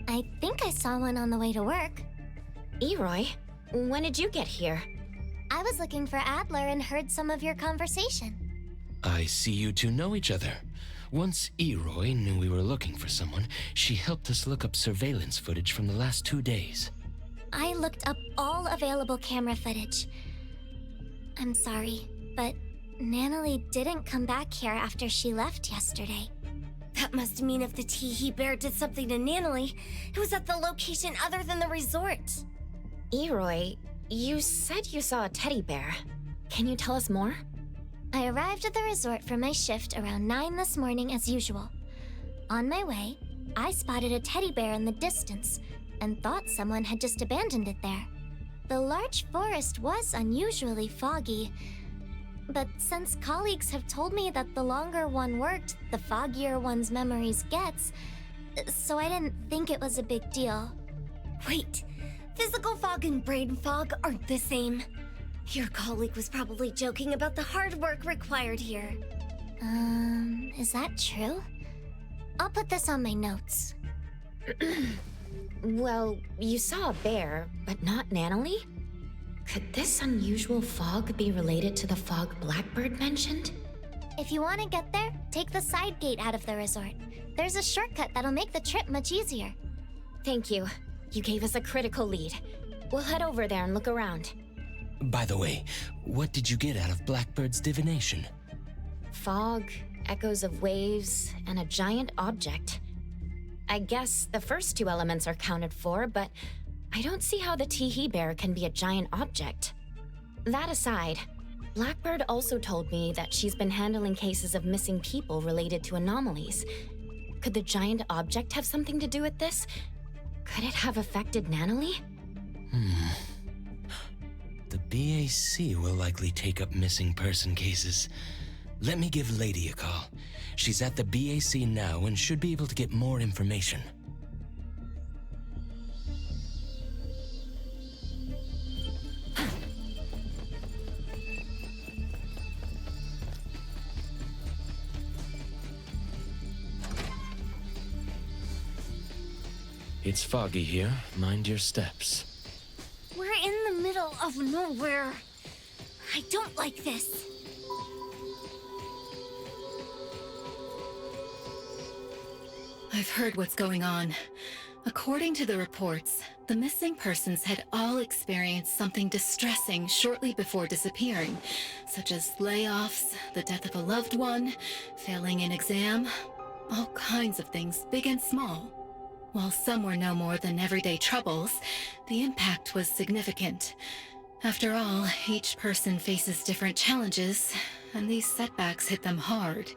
I think I saw one on the way to work. Eroy, when did you get here? I was looking for Adler and heard some of your conversation. I see you two know each other. Once Eroy knew we were looking for someone, she helped us look up surveillance footage from the last 2 days. I looked up all available camera footage. I'm sorry, but Natalie didn't come back here after she left yesterday. That must mean if the Teehee bear did something to Natalie, it was at the location other than the resort. Eroy, you said you saw a teddy bear. Can you tell us more? I arrived at the resort for my shift around 9 this morning as usual. On my way, I spotted a teddy bear in the distance and thought someone had just abandoned it there. The large forest was unusually foggy, but since colleagues have told me that the longer one worked, the foggier one's memories gets, so I didn't think it was a big deal. Wait, physical fog and brain fog aren't the same. Your colleague was probably joking about the hard work required here. Is that true? I'll put this on my notes. Well, you saw a bear, but not Natalie? Could this unusual fog be related to the fog Blackbird mentioned? If you want to get there, take the side gate out of the resort. There's a shortcut that'll make the trip much easier. Thank you. You gave us a critical lead. We'll head over there and look around. By the way, what did you get out of Blackbird's divination? Fog, echoes of waves, and a giant object. I guess the first 2 elements are counted for, but I don't see how the Teehee bear can be a giant object. That aside, Blackbird also told me that she's been handling cases of missing people related to anomalies. Could the giant object have something to do with this? Could it have affected Natalie? The BAC will likely take up missing person cases. Let me give Lady a call. She's at the BAC now and should be able to get more information. It's foggy here. Mind your steps. We're in the middle of nowhere. I don't like this. I've heard what's going on. According to the reports, the missing persons had all experienced something distressing shortly before disappearing, such as layoffs, the death of a loved one, failing an exam, all kinds of things, big and small. While some were no more than everyday troubles, the impact was significant. After all, each person faces different challenges, and these setbacks hit them hard.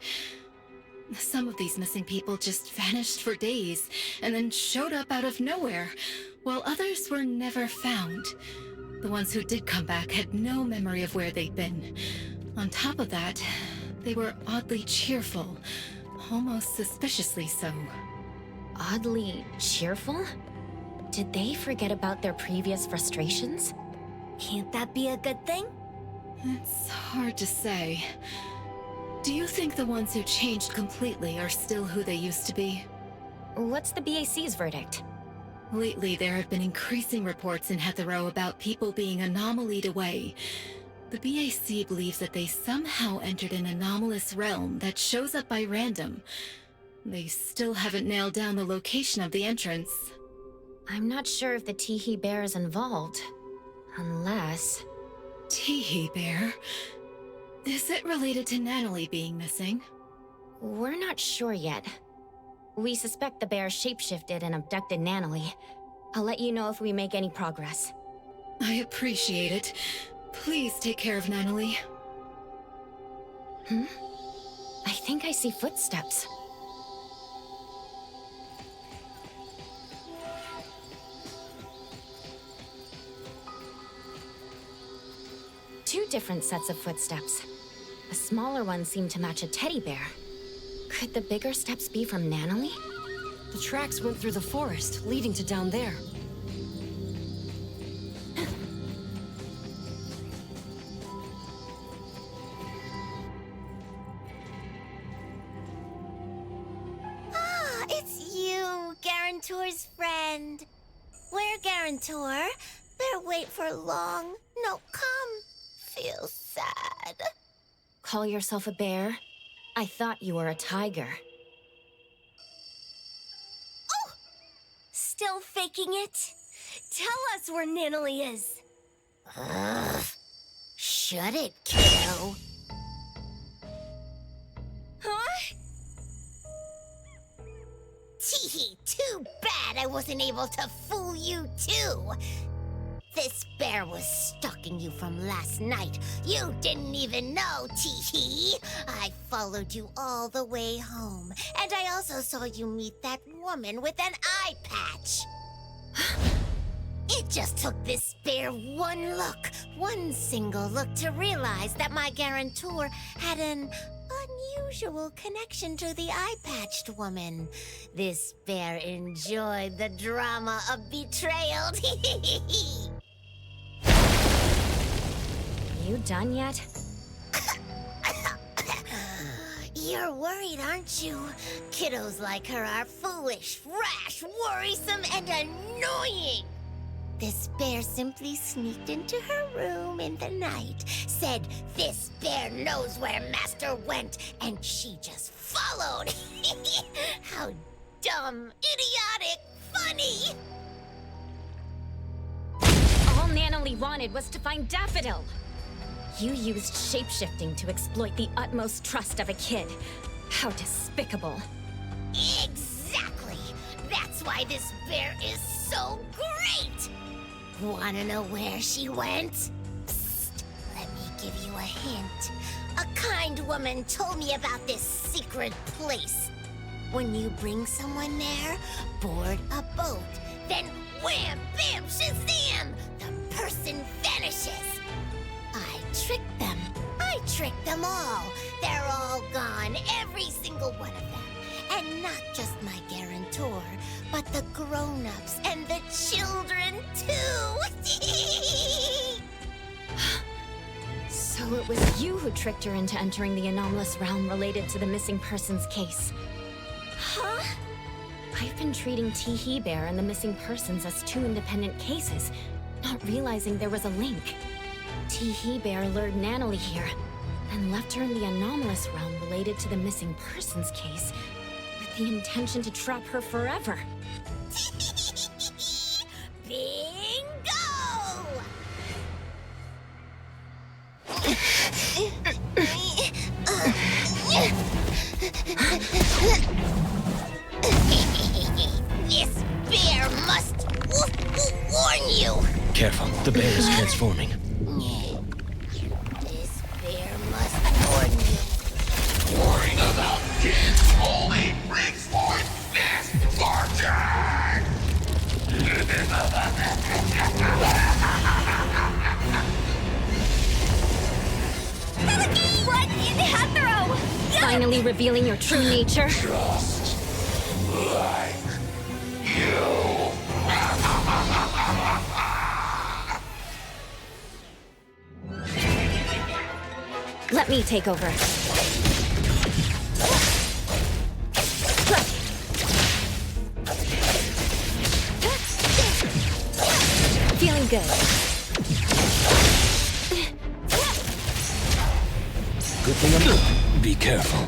Some of these missing people just vanished for days and then showed up out of nowhere, while others were never found. The ones who did come back had no memory of where they'd been. On top of that, they were oddly cheerful, almost suspiciously so. Oddly cheerful? Did they forget about their previous frustrations? Can't that be a good thing? It's hard to say. Do you think the ones who changed completely are still who they used to be? What's the BAC's verdict? Lately, there have been increasing reports in Hetero about people being anomalied away. The BAC believes that they somehow entered an anomalous realm that shows up by random. They still haven't nailed down the location of the entrance. I'm not sure if the Teehee Bear is involved. Unless... Teehee Bear? Is it related to Natalie being missing? We're not sure yet. We suspect the bear shapeshifted and abducted Natalie. I'll let you know if we make any progress. I appreciate it. Please take care of Natalie. I think I see footsteps. Two different sets of footsteps. The smaller ones seem to match a teddy bear. Could the bigger steps be from Natalie? The tracks went through the forest, leading to down there. Ah, it's you, Garantor's friend. Where, Garantor? Better wait for long. No, come. Feel sad. Call yourself a bear? I thought you were a tiger. Oh! Still faking it? Tell us where Natalie is. Ugh. Shut it, kiddo. Huh? Teehee, too bad I wasn't able to fool you too. This bear was stalking you from last night. You didn't even know, Teehee. I followed you all the way home. And I also saw you meet that woman with an eye patch. It just took this bear one single look to realize that my guarantor had an unusual connection to the eye-patched woman. This bear enjoyed the drama of betrayal. You done yet? You're worried, aren't you? Kiddos like her are foolish, rash, worrisome, and annoying. This bear simply sneaked into her room in the night, said this bear knows where Master went, and she just followed. How dumb, idiotic, funny! All Natalie wanted was to find Daffodil. You used shapeshifting to exploit the utmost trust of a kid. How despicable. Exactly! That's why this bear is so great! Wanna know where she went? Psst, let me give you a hint. A kind woman told me about this secret place. When you bring someone there, board a boat, then wham, bam, shazam! The person vanishes. I tricked them. I tricked them all. They're all gone, every single one of them. And not just my guarantor, but the grown-ups and the children, too! So it was you who tricked her into entering the anomalous realm related to the missing persons case. Huh? I've been treating Teehee Bear and the missing persons as two independent cases, not realizing there was a link. Tee Bear lured Natalie here, then left her in the anomalous realm related to the missing persons case, with the intention to trap her forever. Bingo! This bear must warn you. Careful, the bear is transforming. This bear must warn you. Worrying about kids only brings forth misfortune. Run in Hetero! Finally revealing your true nature. Just like you. Let me take over. Feeling good. Good thing I'm... Be careful.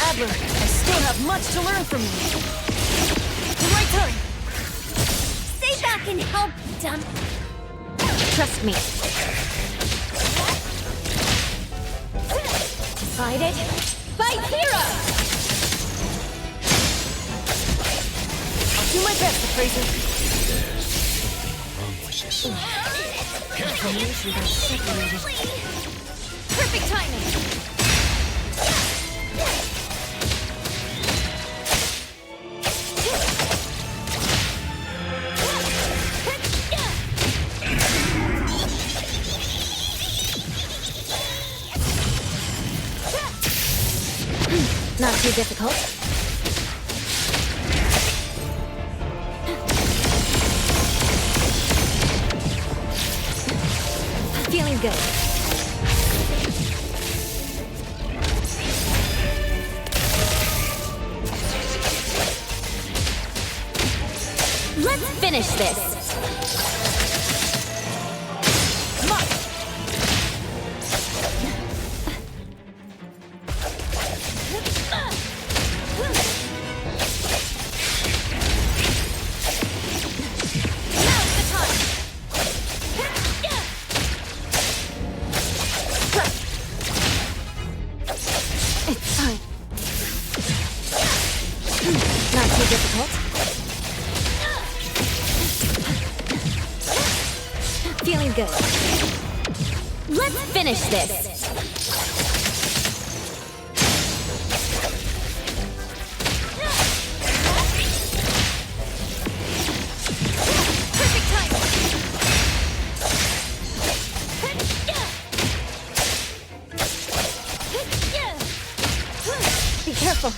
Adler, I still have much to learn from you. The right time. Stay back and help, dump. Trust me. Decided? Fight hero! I'll do my best, Fraser. Information got separated. Perfect timing! Not too difficult. Feeling good. Let's finish this. Not too difficult. Feeling good. Let's finish this. Perfect time. Be careful.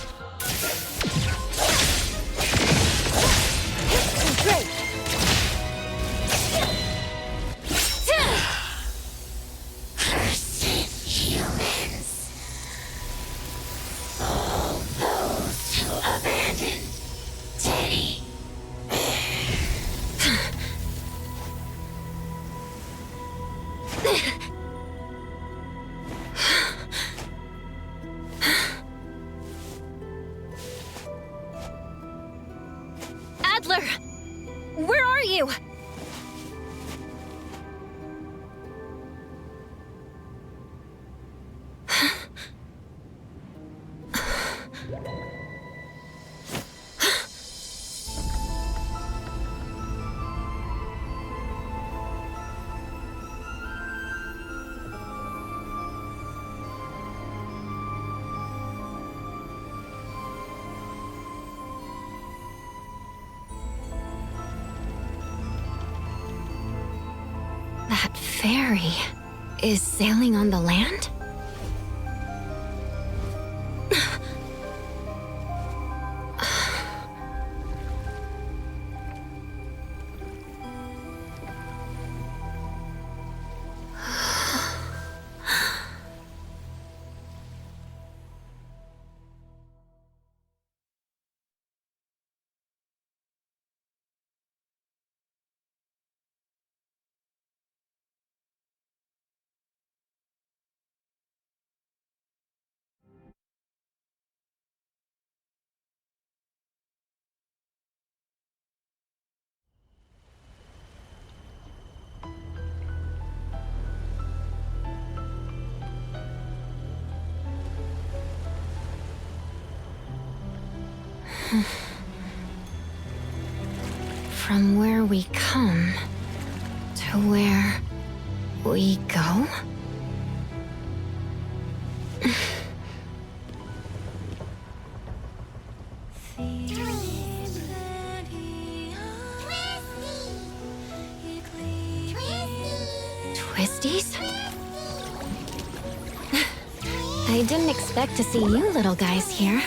Great. Cursed humans. All those who abandoned Teddy. Adler! Where are you? That ferry is sailing on the land? From where we come to where we go? Twisties? I didn't expect to see you little guys here.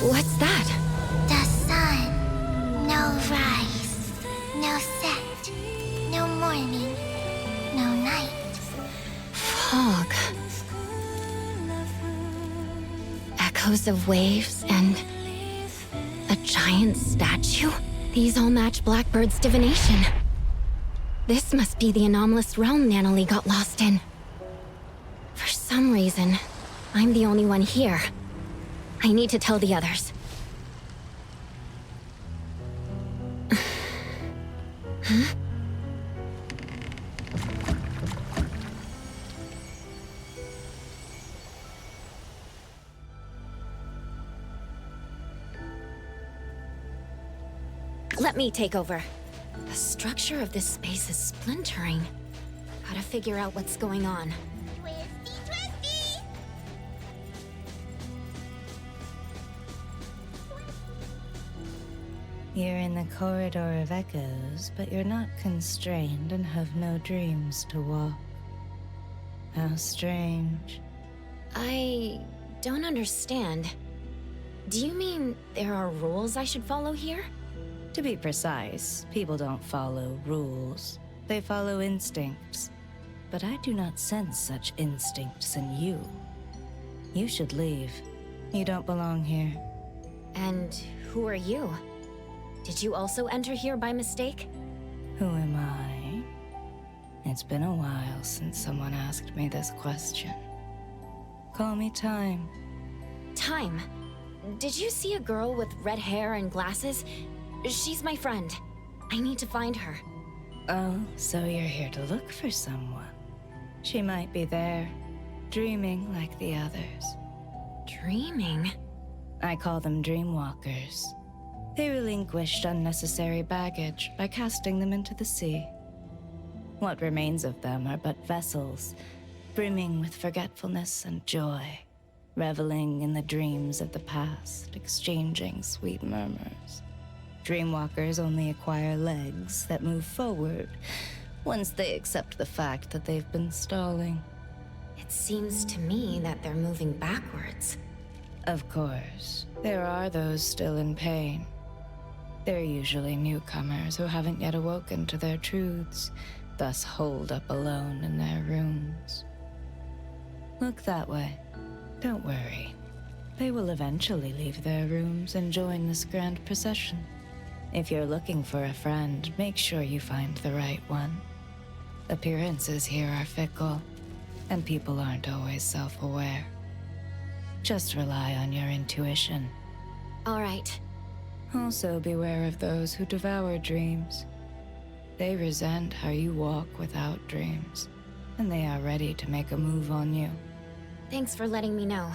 What's that? The sun. No rise. No set. No morning. No night. Fog. Echoes of waves and a giant statue? These all match Blackbird's divination. This must be the anomalous realm Nanalie got lost in. For some reason, I'm the only one here. I need to tell the others. Huh? Let me take over. The structure of this space is splintering. Gotta figure out what's going on. You're in the corridor of echoes, but you're not constrained and have no dreams to walk. How strange. I don't understand. Do you mean there are rules I should follow here? To be precise, people don't follow rules. They follow instincts. But I do not sense such instincts in you. You should leave. You don't belong here. And who are you? Did you also enter here by mistake? Who am I? It's been a while since someone asked me this question. Call me Time. Time? Did you see a girl with red hair and glasses? She's my friend. I need to find her. Oh, so you're here to look for someone. She might be there, dreaming like the others. Dreaming? I call them Dreamwalkers. They relinquished unnecessary baggage by casting them into the sea. What remains of them are but vessels, brimming with forgetfulness and joy, reveling in the dreams of the past, exchanging sweet murmurs. Dreamwalkers only acquire legs that move forward once they accept the fact that they've been stalling. It seems to me that they're moving backwards. Of course, there are those still in pain. They're usually newcomers who haven't yet awoken to their truths, thus holed up alone in their rooms. Look that way. Don't worry. They will eventually leave their rooms and join this grand procession. If you're looking for a friend, make sure you find the right one. Appearances here are fickle, and people aren't always self-aware. Just rely on your intuition. All right. Also beware of those who devour dreams. They resent how you walk without dreams, and they are ready to make a move on you. Thanks for letting me know.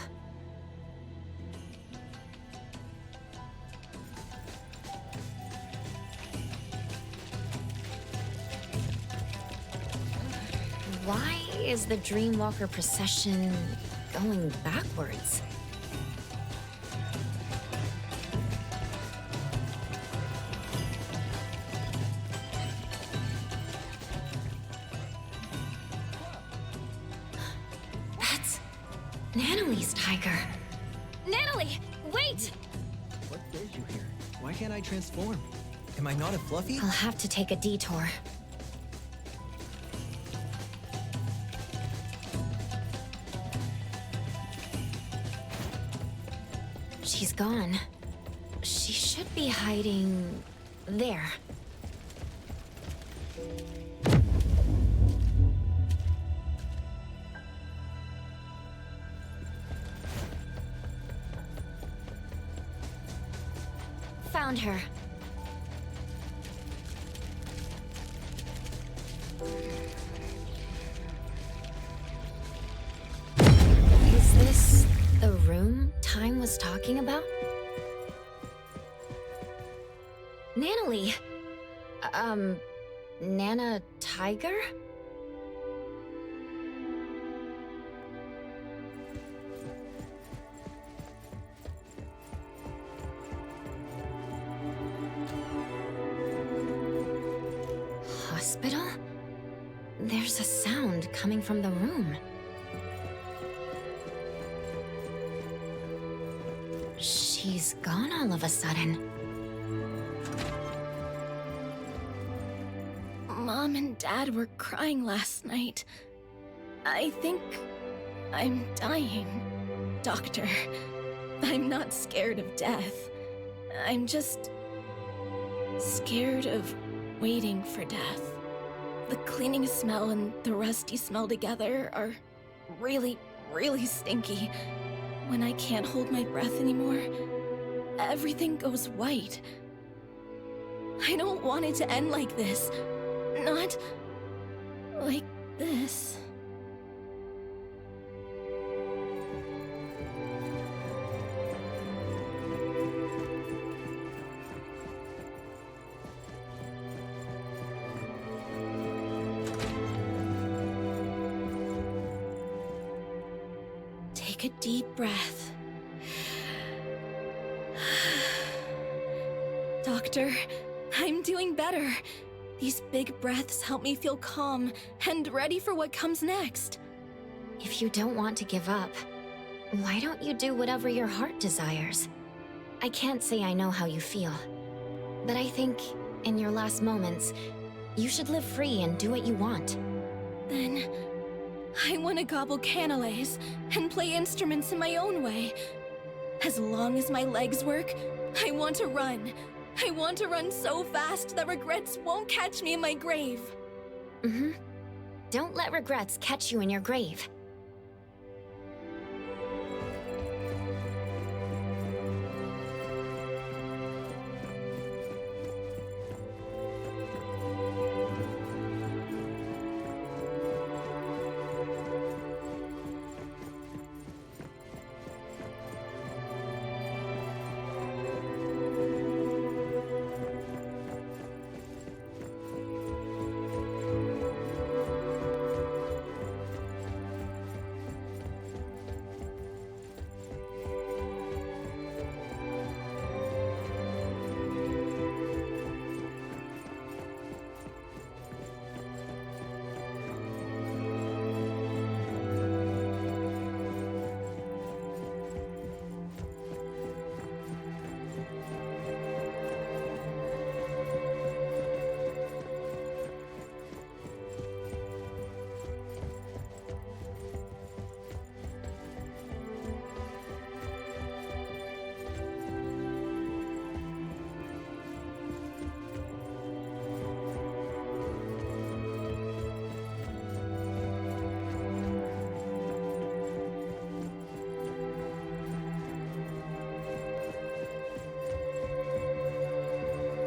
Why is the Dreamwalker procession going backwards? Nanalee's tiger. Nanalee, wait! What brings you here? Why can't I transform? Am I not a Fluffy? I'll have to take a detour. She's gone. She should be hiding there. Found her. Is this the room Time was talking about? Nanalee. Nana Tiger? Hospital? There's a sound coming from the room. She's gone all of a sudden. Mom and Dad were crying last night. I think I'm dying. Doctor, I'm not scared of death. I'm just scared of waiting for death. The cleaning smell and the rusty smell together are really, really stinky. When I can't hold my breath anymore, everything goes white. I don't want it to end like this. Not like this. Take a deep breath. Doctor, I'm doing better. These big breaths help me feel calm and ready for what comes next. If you don't want to give up, why don't you do whatever your heart desires? I can't say I know how you feel, but I think, in your last moments, you should live free and do what you want. Then, I want to gobble canelays and play instruments in my own way. As long as my legs work, I want to run. I want to run so fast that regrets won't catch me in my grave. Mm-hmm. Don't let regrets catch you in your grave.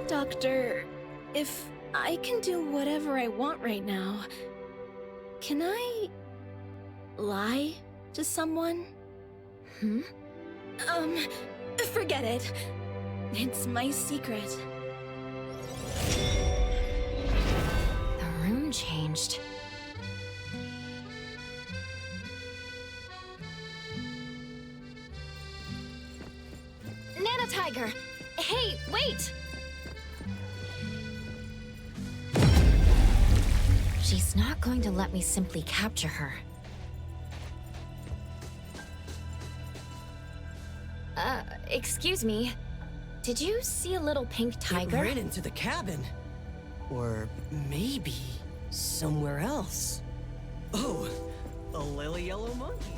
Doctor, if I can do whatever I want right now, can I lie to someone? Hmm? Forget it. It's my secret. The room changed. Nana Tiger! Hey, wait! She's not going to let me simply capture her. excuse me. Did you see a little pink tiger? It ran into the cabin. Or maybe somewhere else. Oh, a lily yellow monkey.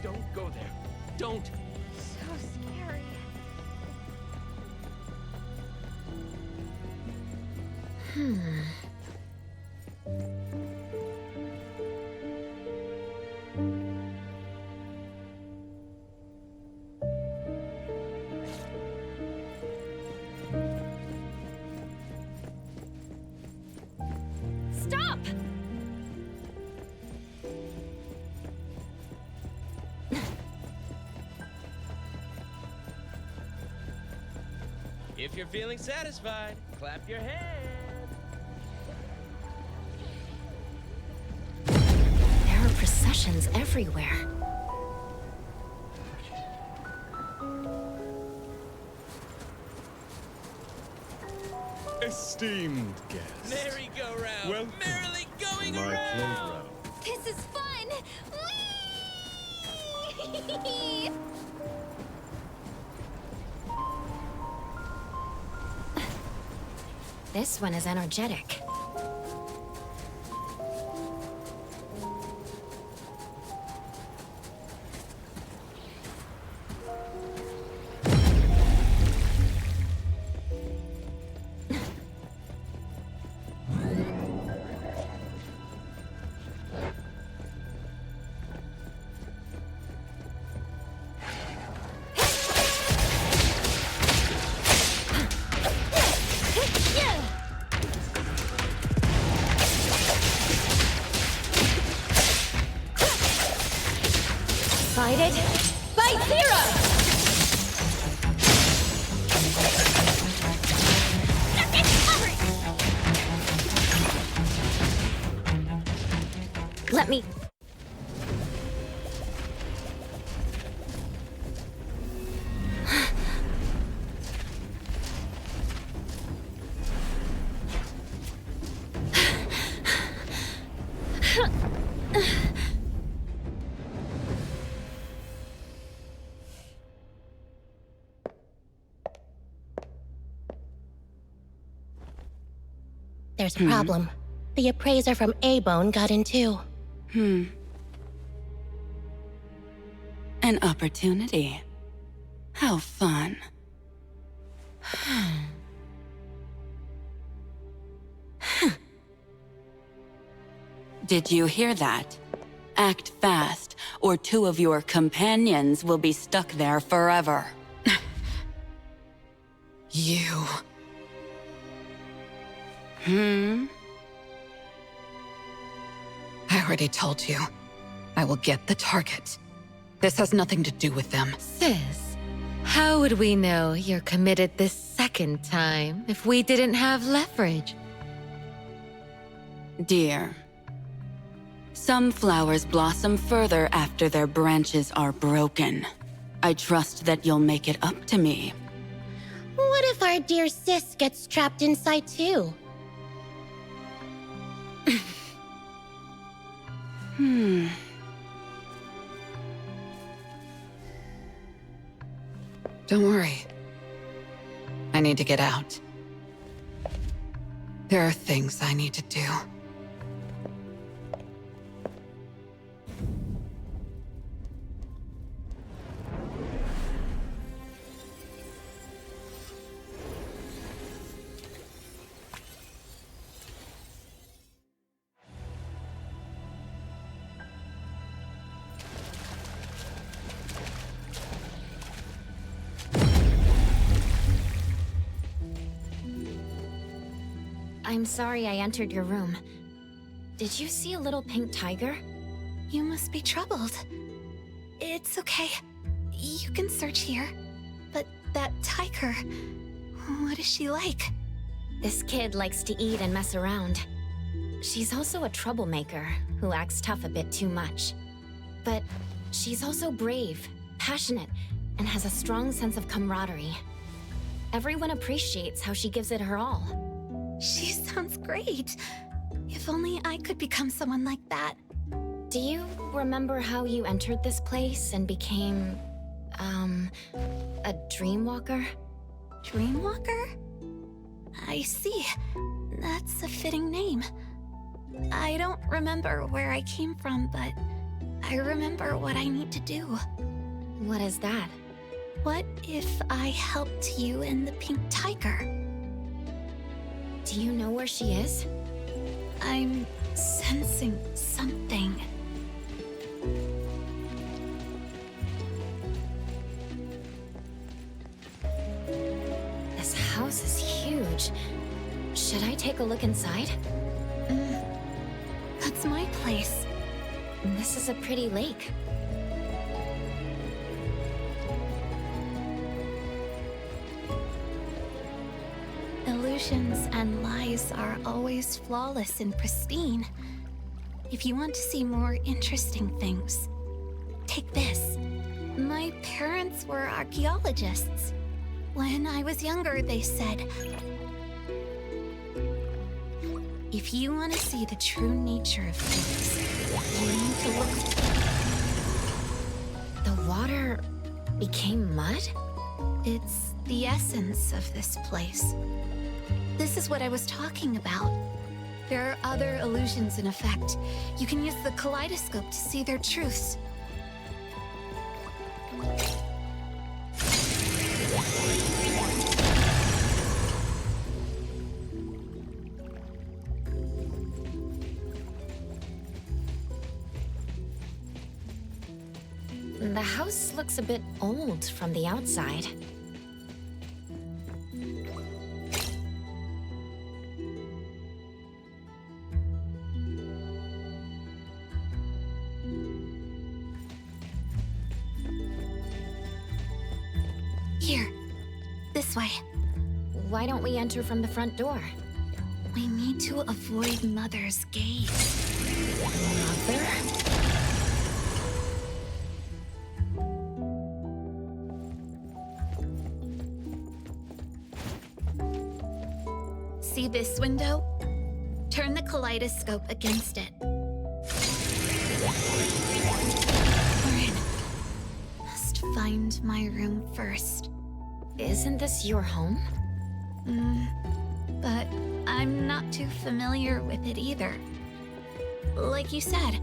Don't go there. Don't. So scary. Stop! If you're feeling satisfied, clap your hands. There are processions everywhere. Esteemed guests. Merry-go-round. Welcome Merrily going to my around. playground. This is fun! Whee! This one is energetic. Excited? By Zero! Let me... There's a problem. The appraiser from A-Bone got in too. An opportunity. How fun. Did you hear that? Act fast, or two of your companions will be stuck there forever. You. Hmm? I already told you. I will get the target. This has nothing to do with them. Sis, how would we know you're committed this second time if we didn't have leverage? Dear, some flowers blossom further after their branches are broken. I trust that you'll make it up to me. What if our dear sis gets trapped inside too? Don't worry. I need to get out. There are things I need to do. I'm sorry I entered your room. Did you see a little pink tiger? You must be troubled. It's okay. You can search here. But that tiger, what is she like? This kid likes to eat and mess around. She's also a troublemaker who acts tough a bit too much. But she's also brave, passionate, and has a strong sense of camaraderie. Everyone appreciates how she gives it her all. She sounds great. If only I could become someone like that. Do you remember how you entered this place and became, a Dreamwalker? Dreamwalker? I see. That's a fitting name. I don't remember where I came from, but I remember what I need to do. What is that? What if I helped you and the pink tiger? Do you know where she is? I'm sensing something. This house is huge. Should I take a look inside? That's my place. This is a pretty lake. Illusions and lies are always flawless and pristine. If you want to see more interesting things, take this. My parents were archaeologists. When I was younger, they said, if you want to see the true nature of things, you need to look. The water became mud? It's the essence of this place. This is what I was talking about. There are other illusions in effect. You can use the kaleidoscope to see their truths. The house looks a bit old from the outside. Here, this way. Why don't we enter from the front door? We need to avoid Mother's gaze. Mother? See this window? Turn the kaleidoscope against it. We're in. Must find my room first. Isn't this your home? But I'm not too familiar with it either. Like you said,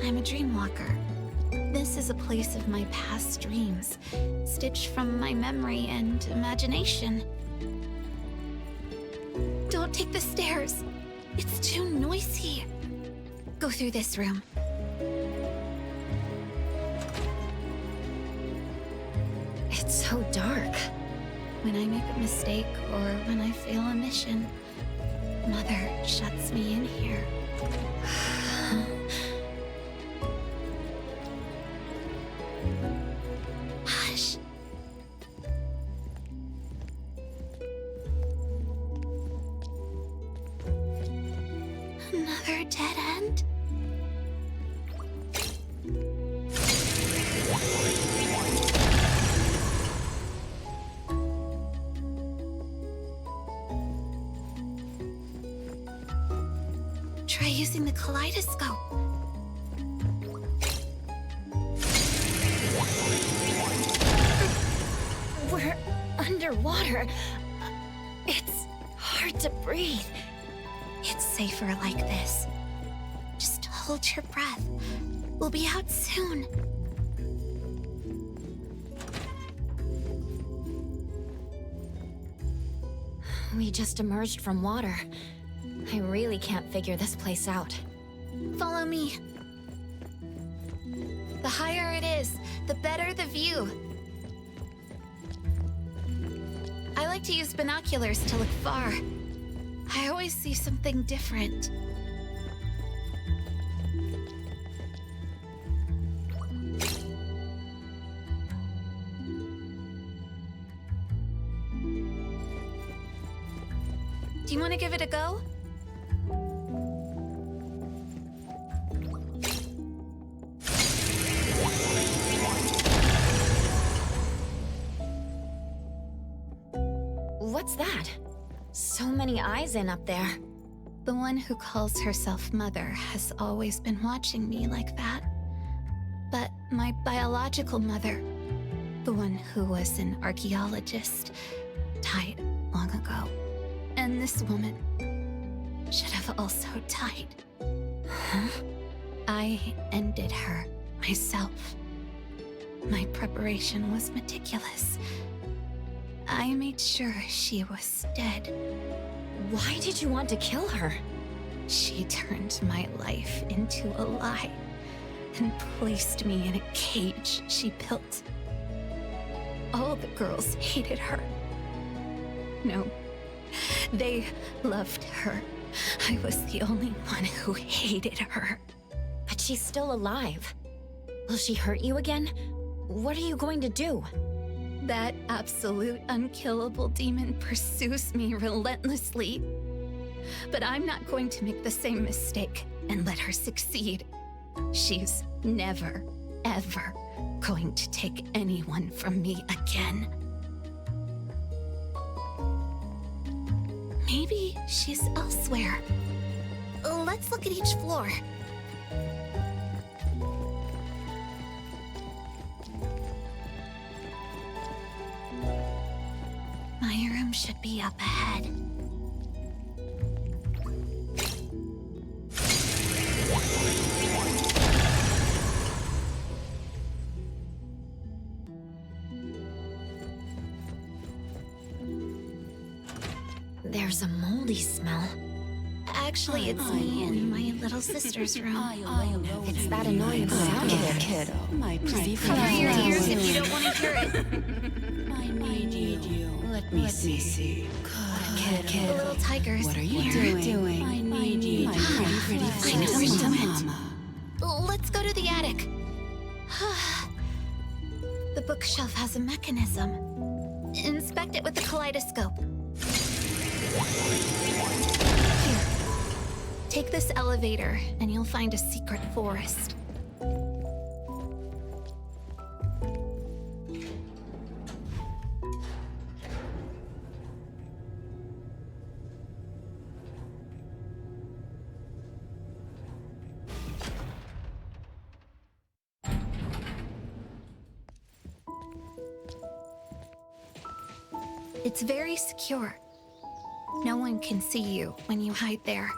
I'm a dreamwalker. This is a place of my past dreams, stitched from my memory and imagination. Don't take the stairs. It's too noisy. Go through this room. It's so dark. When I make a mistake or when I fail a mission, Mother shuts me in here. Hush. Another dead end? Try using the kaleidoscope. We're underwater. It's hard to breathe. It's safer like this. Just hold your breath. We'll be out soon. We just emerged from water. I really can't figure this place out. Follow me. The higher it is, the better the view. I like to use binoculars to look far. I always see something different. Do you want to give it a go? What's that? So many eyes in up there. The one who calls herself Mother has always been watching me like that. But my biological mother, the one who was an archaeologist, died long ago. And this woman should have also died. Huh? I ended her myself. My preparation was meticulous. I made sure she was dead. Why did you want to kill her? She turned my life into a lie and placed me in a cage she built. All the girls hated her. No, they loved her. I was the only one who hated her. But she's still alive. Will she hurt you again? What are you going to do? That absolute unkillable demon pursues me relentlessly. But I'm not going to make the same mistake and let her succeed. She's never, ever going to take anyone from me again. Maybe she's elsewhere. Let's look at each floor. My room should be up ahead. There's a moldy smell. Actually, it's me in my little sister's room. It's that annoying sound. Kiddo, my pretty Cover your ears if you don't want to hear it. I need you. Let me see. Good kiddo. Little tigers. What are you doing? I need you. My pretty mama. Let's go to the attic. The bookshelf has a mechanism. Inspect it with the kaleidoscope. Here. Take this elevator, and you'll find a secret forest. It's very secure. No one can see you when you hide there.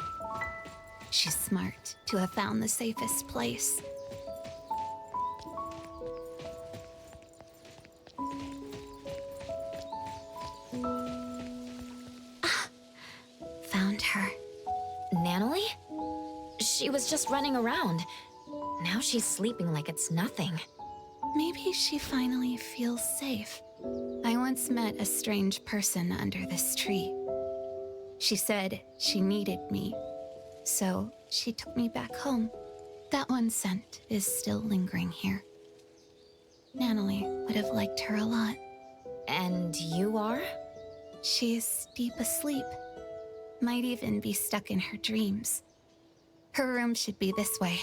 She's smart to have found the safest place. Found her. Natalie? She was just running around. Now she's sleeping like it's nothing. Maybe she finally feels safe. I once met a strange person under this tree. She said she needed me, so she took me back home. That one scent is still lingering here. Natalie would have liked her a lot. And you are? She's deep asleep. Might even be stuck in her dreams. Her room should be this way.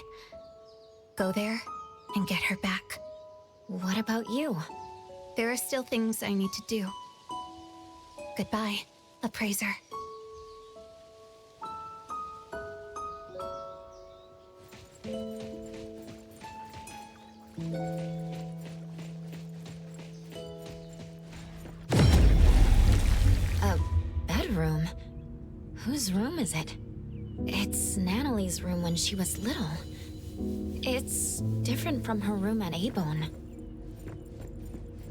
Go there and get her back. What about you? There are still things I need to do. Goodbye, appraiser. A bedroom? Whose room is it? It's Natalie's room when she was little. It's different from her room at Abone.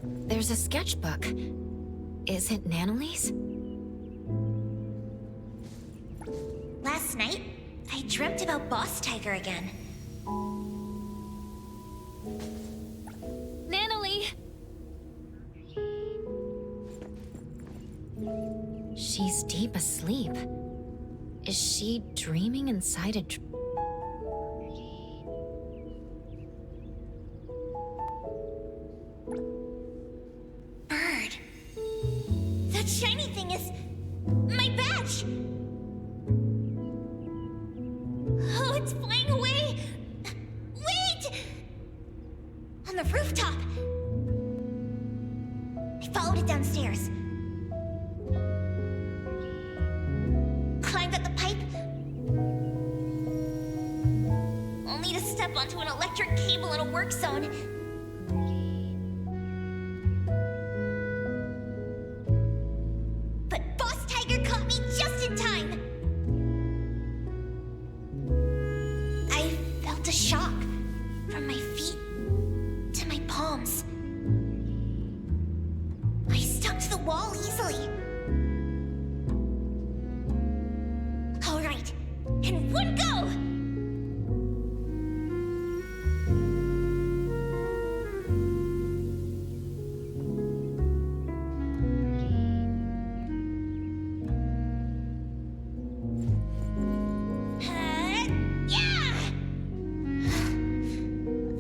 There's a sketchbook. Is it Natalie's? Last night, I dreamt about Boss Tiger again. Natalie! She's deep asleep. Is she dreaming inside a Bird. That shiny thing is my badge. Oh, it's flying away. Wait! On the rooftop. I followed it downstairs. step onto an electric cable in a work zone. But Boss Tiger caught me just in time. I felt a shock from my feet to my palms. I stuck to the wall easily. All right, in one go!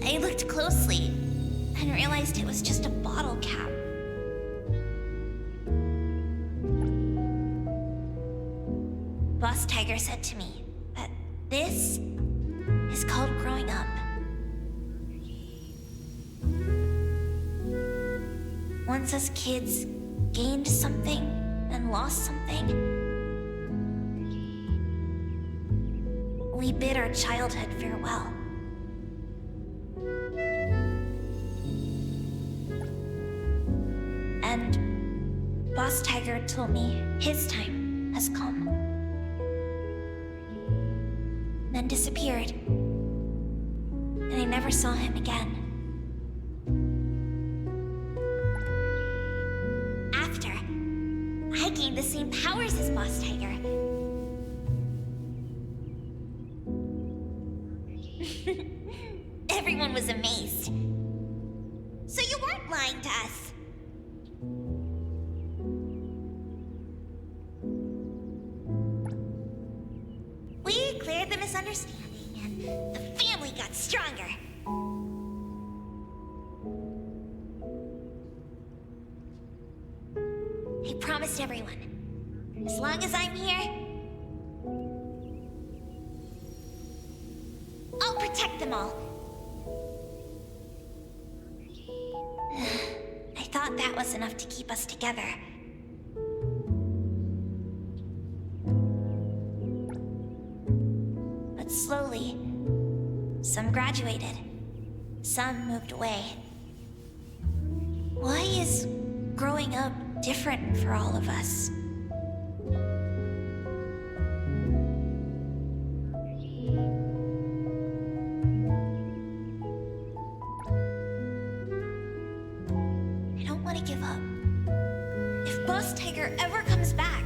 I looked closely and realized it was just a bottle cap. Boss Tiger said to me that this is called growing up. Once us kids gained something and lost something, we bid our childhood farewell. And Boss Tiger told me his time has come. Then disappeared. And I never saw him again. After, I gained the same powers as Boss Tiger. Everyone was amazed. So you weren't lying to us. We cleared the misunderstanding, and the family got stronger. I promised everyone, as long as I'm here, I'll protect them all. I thought that was enough to keep us together. But slowly, some graduated, some moved away. Why is growing up different for all of us? I don't want to give up. If Boss Tiger ever comes back,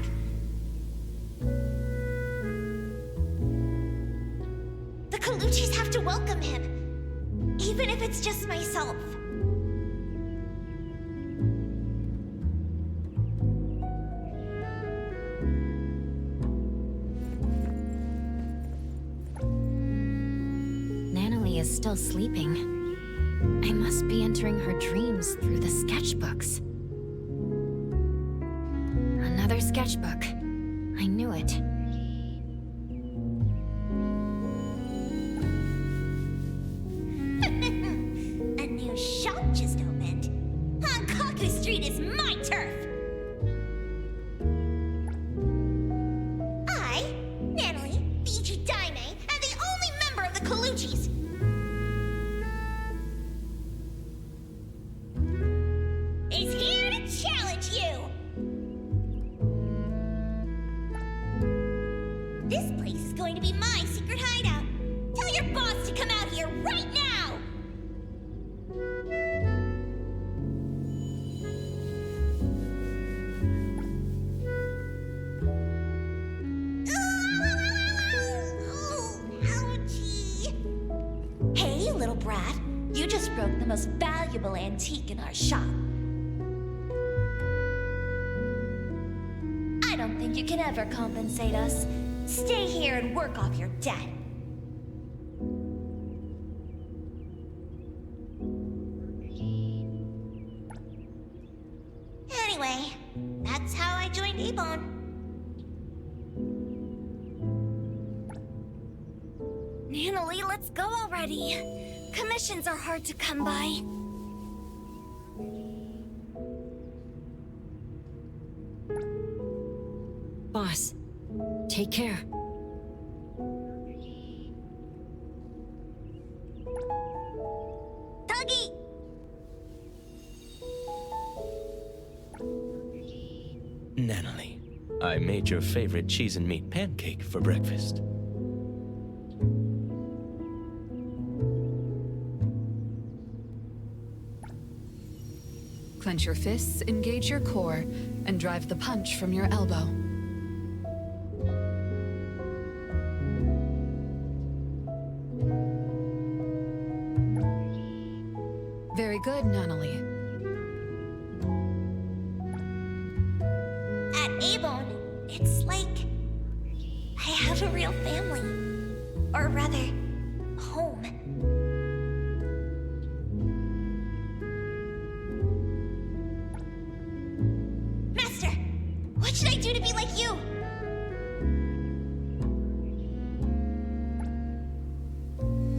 the Colucci's have to welcome him, even if it's just myself. Natalie is still sleeping. I must be entering her dreams through the sketchbooks. Another sketchbook. I knew it. A new shop just opened. Hankaku Street is my turf. I, Natalie, Fiji Daime, am the only member of the Colucci's. Is here to challenge you. This place is going to be my secret hideout. Tell your boss to come out here right now. Ouchie. Hey, little brat. You just broke the most valuable antique in our shop. I don't think you can ever compensate us. Stay here and work off your debt. Anyway, that's how I joined Avon. Natalie, let's go already. Commissions are hard to come by. Boss, take care. I made your favorite cheese and meat pancake for breakfast. Clench your fists, engage your core, and drive the punch from your elbow. Very good, Nunnally. At Avon, it's like I have a real family. Or rather, home. Master, what should I do to be like you?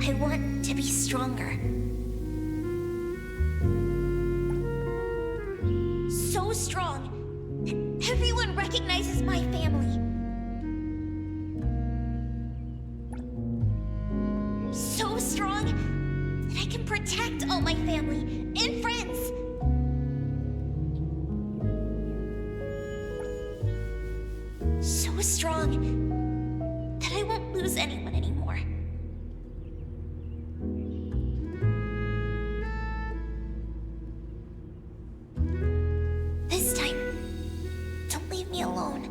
I want to be stronger. So strong that everyone recognizes my family. So strong that I can protect all my family and friends. So strong that I won't lose anyone anymore. This time, don't leave me alone.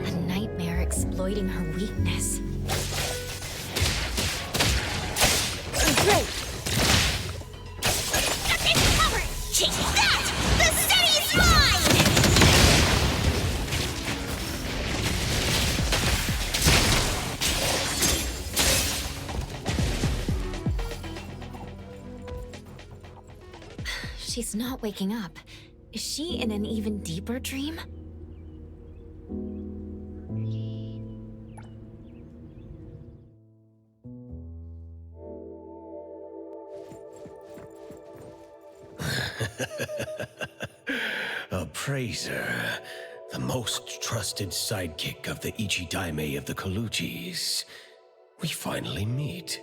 A nightmare exploiting her weakness. Great! Cover! Take that! The city's mine! She's not waking up. Is she in an even deeper dream? Appraiser, the most trusted sidekick of the Ichidaime of the Kaluchis. We finally meet.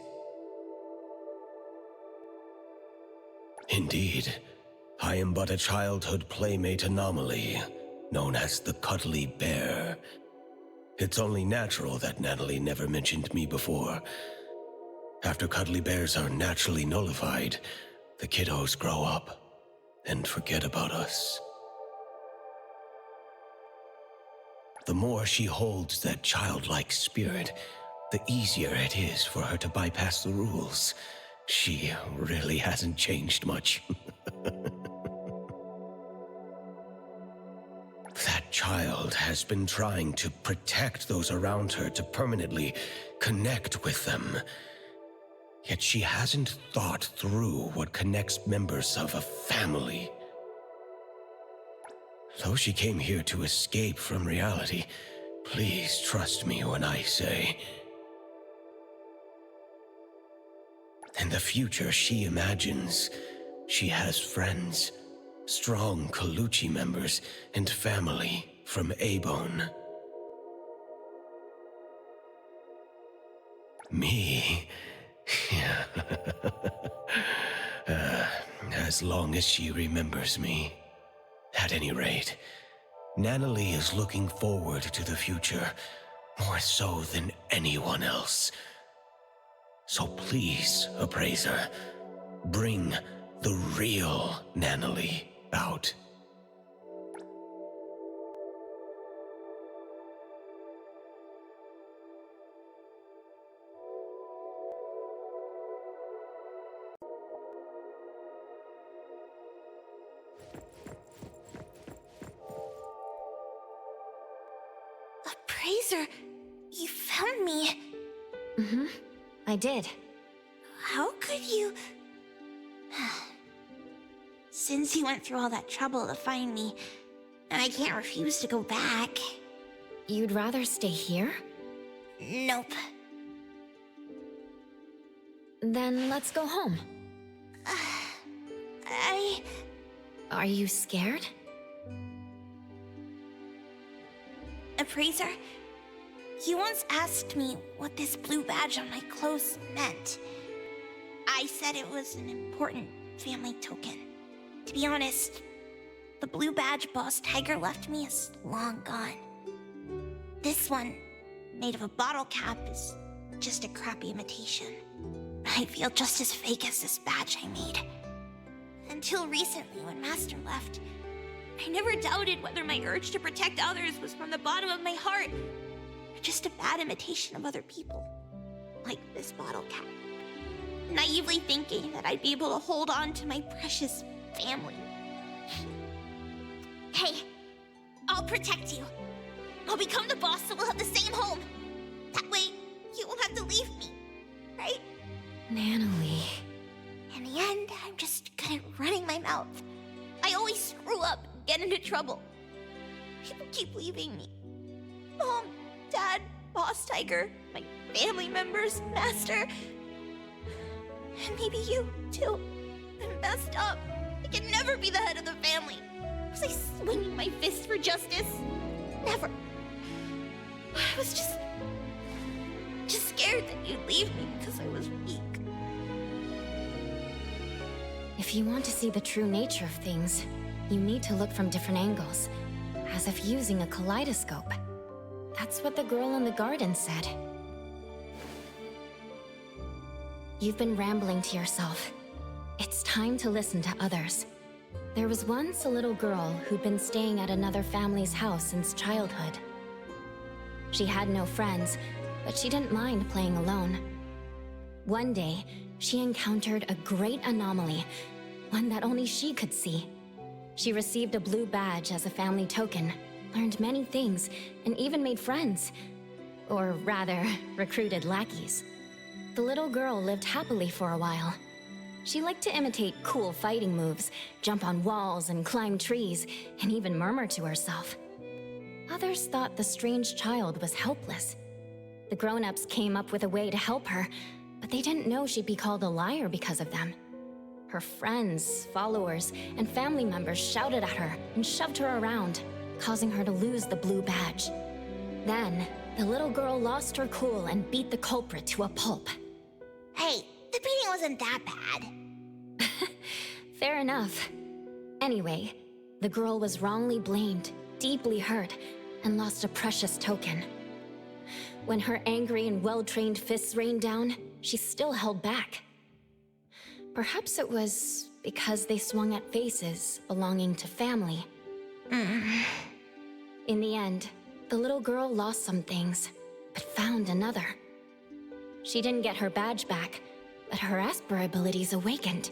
Indeed, I am but a childhood playmate anomaly, known as the Cuddly Bear. It's only natural that Natalie never mentioned me before. After Cuddly Bears are naturally nullified, the kiddos grow up and forget about us. The more she holds that childlike spirit, the easier it is for her to bypass the rules. She really hasn't changed much. That child has been trying to protect those around her to permanently connect with them. Yet she hasn't thought through what connects members of a family. Though she came here to escape from reality, please trust me when I say, in the future she imagines, she has friends, strong Kaluchi members, and family from Abone. Me? As long as she remembers me. At any rate, Nanalie is looking forward to the future, more so than anyone else. So please, Appraiser, bring the real Nanalie out. Appraiser, you found me. Mm-hmm. I did. How could you... Since you went through all that trouble to find me, I can't refuse to go back. You'd rather stay here? Nope. Then let's go home. Are you scared? Appraiser, You once asked me what this blue badge on my clothes meant. I said it was an important family token. To be honest, the blue badge Boss Tiger left me is long gone. This one, made of a bottle cap, is just a crappy imitation. I feel just as fake as this badge I made. Until recently, when Master left, I never doubted whether my urge to protect others was from the bottom of my heart, or just a bad imitation of other people, like this bottle cap. Naively thinking that I'd be able to hold on to my precious family. Hey, I'll protect you. I'll become the boss so we'll have the same home. That way, you won't have to leave me, right? Natalie. In the end, I'm just good at running my mouth. I always screw up and get into trouble. People keep leaving me. Mom, Dad, Boss Tiger, my family members, Master. And maybe you, too. I'm messed up. I can never be the head of the family. Was I swinging my fist for justice? Never. I was just scared that you'd leave me because I was weak. If you want to see the true nature of things, you need to look from different angles, as if using a kaleidoscope. That's what the girl in the garden said. You've been rambling to yourself. It's time to listen to others. There was once a little girl who'd been staying at another family's house since childhood. She had no friends, but she didn't mind playing alone. One day, she encountered a great anomaly, one that only she could see. She received a blue badge as a family token, learned many things, and even made friends. Or rather, recruited lackeys. The little girl lived happily for a while. She liked to imitate cool fighting moves, jump on walls and climb trees, and even murmur to herself. Others thought the strange child was helpless. The grown-ups came up with a way to help her, but they didn't know she'd be called a liar because of them. Her friends, followers, and family members shouted at her and shoved her around, causing her to lose the blue badge. Then, the little girl lost her cool and beat the culprit to a pulp. Hey, the beating wasn't that bad. Fair enough. Anyway, the girl was wrongly blamed, deeply hurt, and lost a precious token. When her angry and well-trained fists rained down, she still held back. Perhaps it was because they swung at faces belonging to family. In the end, the little girl lost some things, but found another. She didn't get her badge back, but her Esper abilities awakened.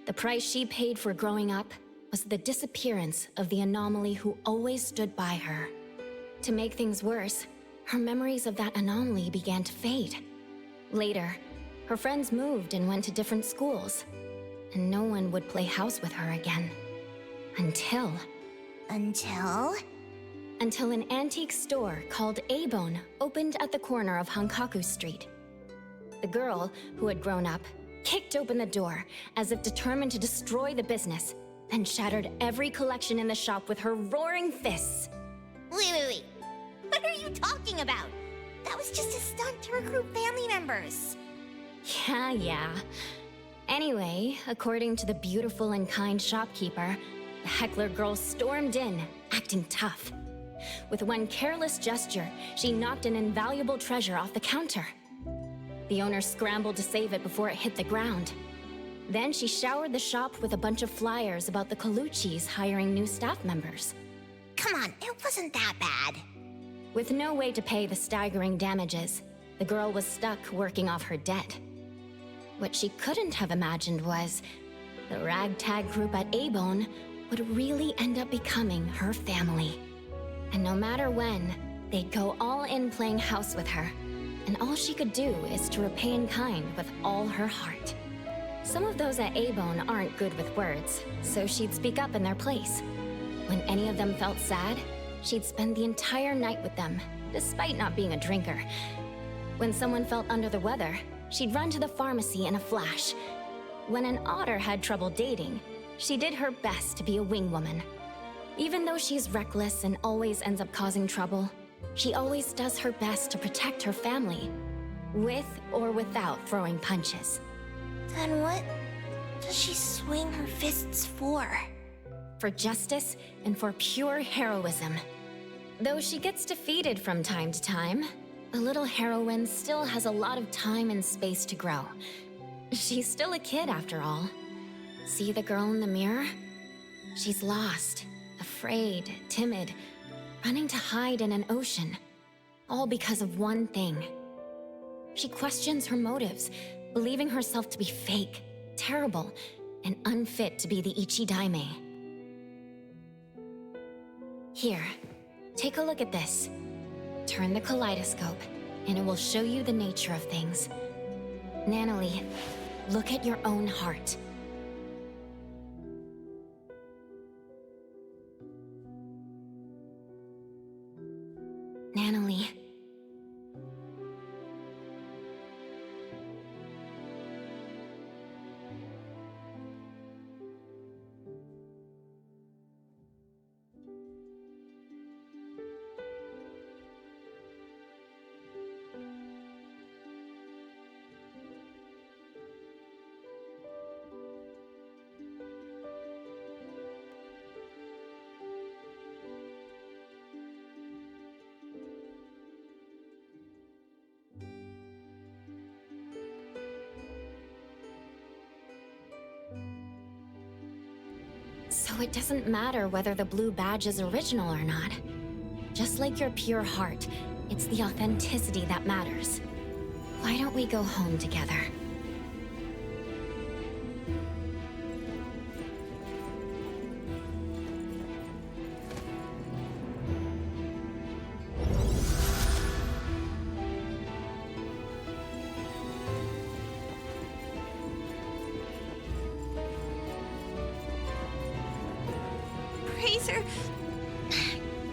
The price she paid for growing up was the disappearance of the anomaly who always stood by her. To make things worse, her memories of that anomaly began to fade. Later, her friends moved and went to different schools, and no one would play house with her again. Until an antique store called A-Bone opened at the corner of Hankaku Street. The girl, who had grown up, kicked open the door as if determined to destroy the business, then shattered every collection in the shop with her roaring fists. Wait. What are you talking about? That was just a stunt to recruit family members. Yeah. Anyway, according to the beautiful and kind shopkeeper, the heckler girl stormed in, acting tough. With one careless gesture, she knocked an invaluable treasure off the counter. The owner scrambled to save it before it hit the ground. Then she showered the shop with a bunch of flyers about the Colucci's hiring new staff members. Come on, it wasn't that bad. With no way to pay the staggering damages, the girl was stuck working off her debt. What she couldn't have imagined was the ragtag group at A-Bone would really end up becoming her family. And no matter when, they'd go all in playing house with her. And all she could do is to repay in kind with all her heart. Some of those at A-Bone aren't good with words, so she'd speak up in their place. When any of them felt sad, she'd spend the entire night with them, despite not being a drinker. When someone felt under the weather, she'd run to the pharmacy in a flash. When an otter had trouble dating, she did her best to be a wing woman. Even though she's reckless and always ends up causing trouble, She always does her best to protect her family, with or without throwing punches. Then what does she swing her fists for? For justice and for pure heroism. Though she gets defeated from time to time, the little heroine still has a lot of time and space to grow. She's still a kid after all. See the girl in the mirror? She's lost, afraid, timid, running to hide in an ocean. All because of one thing. She questions her motives, believing herself to be fake, terrible, and unfit to be the Ichidaime. Here, take a look at this. Turn the kaleidoscope, and it will show you the nature of things. Nanalie, look at your own heart. Nanalie. So it doesn't matter whether the blue badge is original or not. Just like your pure heart, it's the authenticity that matters. Why don't we go home together? Fraser,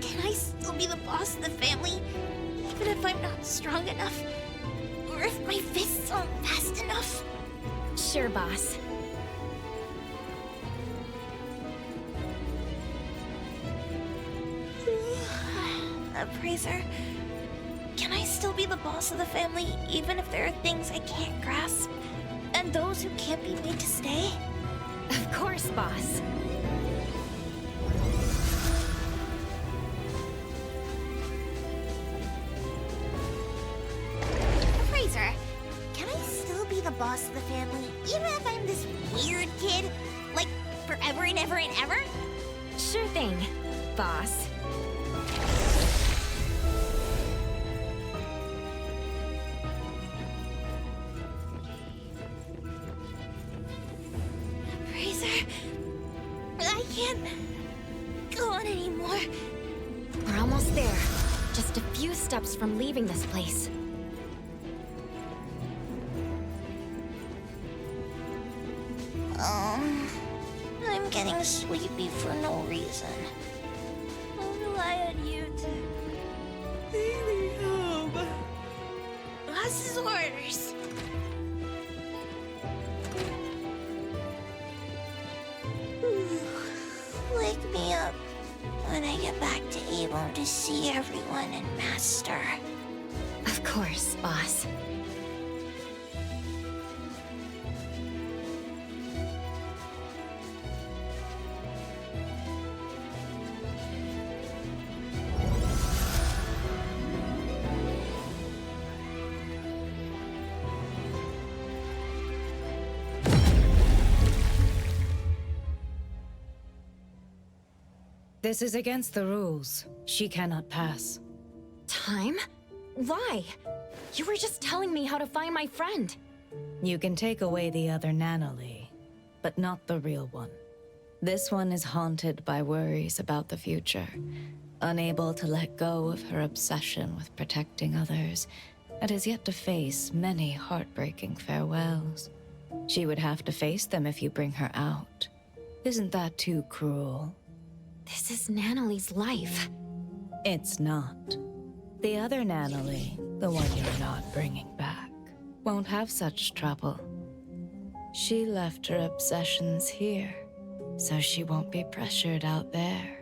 can I still be the boss of the family, even if I'm not strong enough? Or if my fists aren't fast enough? Sure, boss. Fraser, can I still be the boss of the family, even if there are things I can't grasp? And those who can't be made to stay? Of course, boss. Fraser, can I still be the boss of the family, even if I'm this weird kid? Like, forever and ever and ever? Sure thing, boss. Fraser, I can't go on anymore. We're almost there. Just a few steps from leaving this place. I'm getting sleepy for no reason. I'll rely on you to lead me home. Boss's orders. Wake me up when I get back to Avon to see everyone and Master. Of course, boss. This is against the rules. She cannot pass. Time? Why? You were just telling me how to find my friend. You can take away the other Nanalie, but not the real one. This one is haunted by worries about the future, unable to let go of her obsession with protecting others, and has yet to face many heartbreaking farewells. She would have to face them if you bring her out. Isn't that too cruel? This is Nanalie's life. It's not. The other Nanalie, the one you're not bringing back, won't have such trouble. She left her obsessions here, so she won't be pressured out there.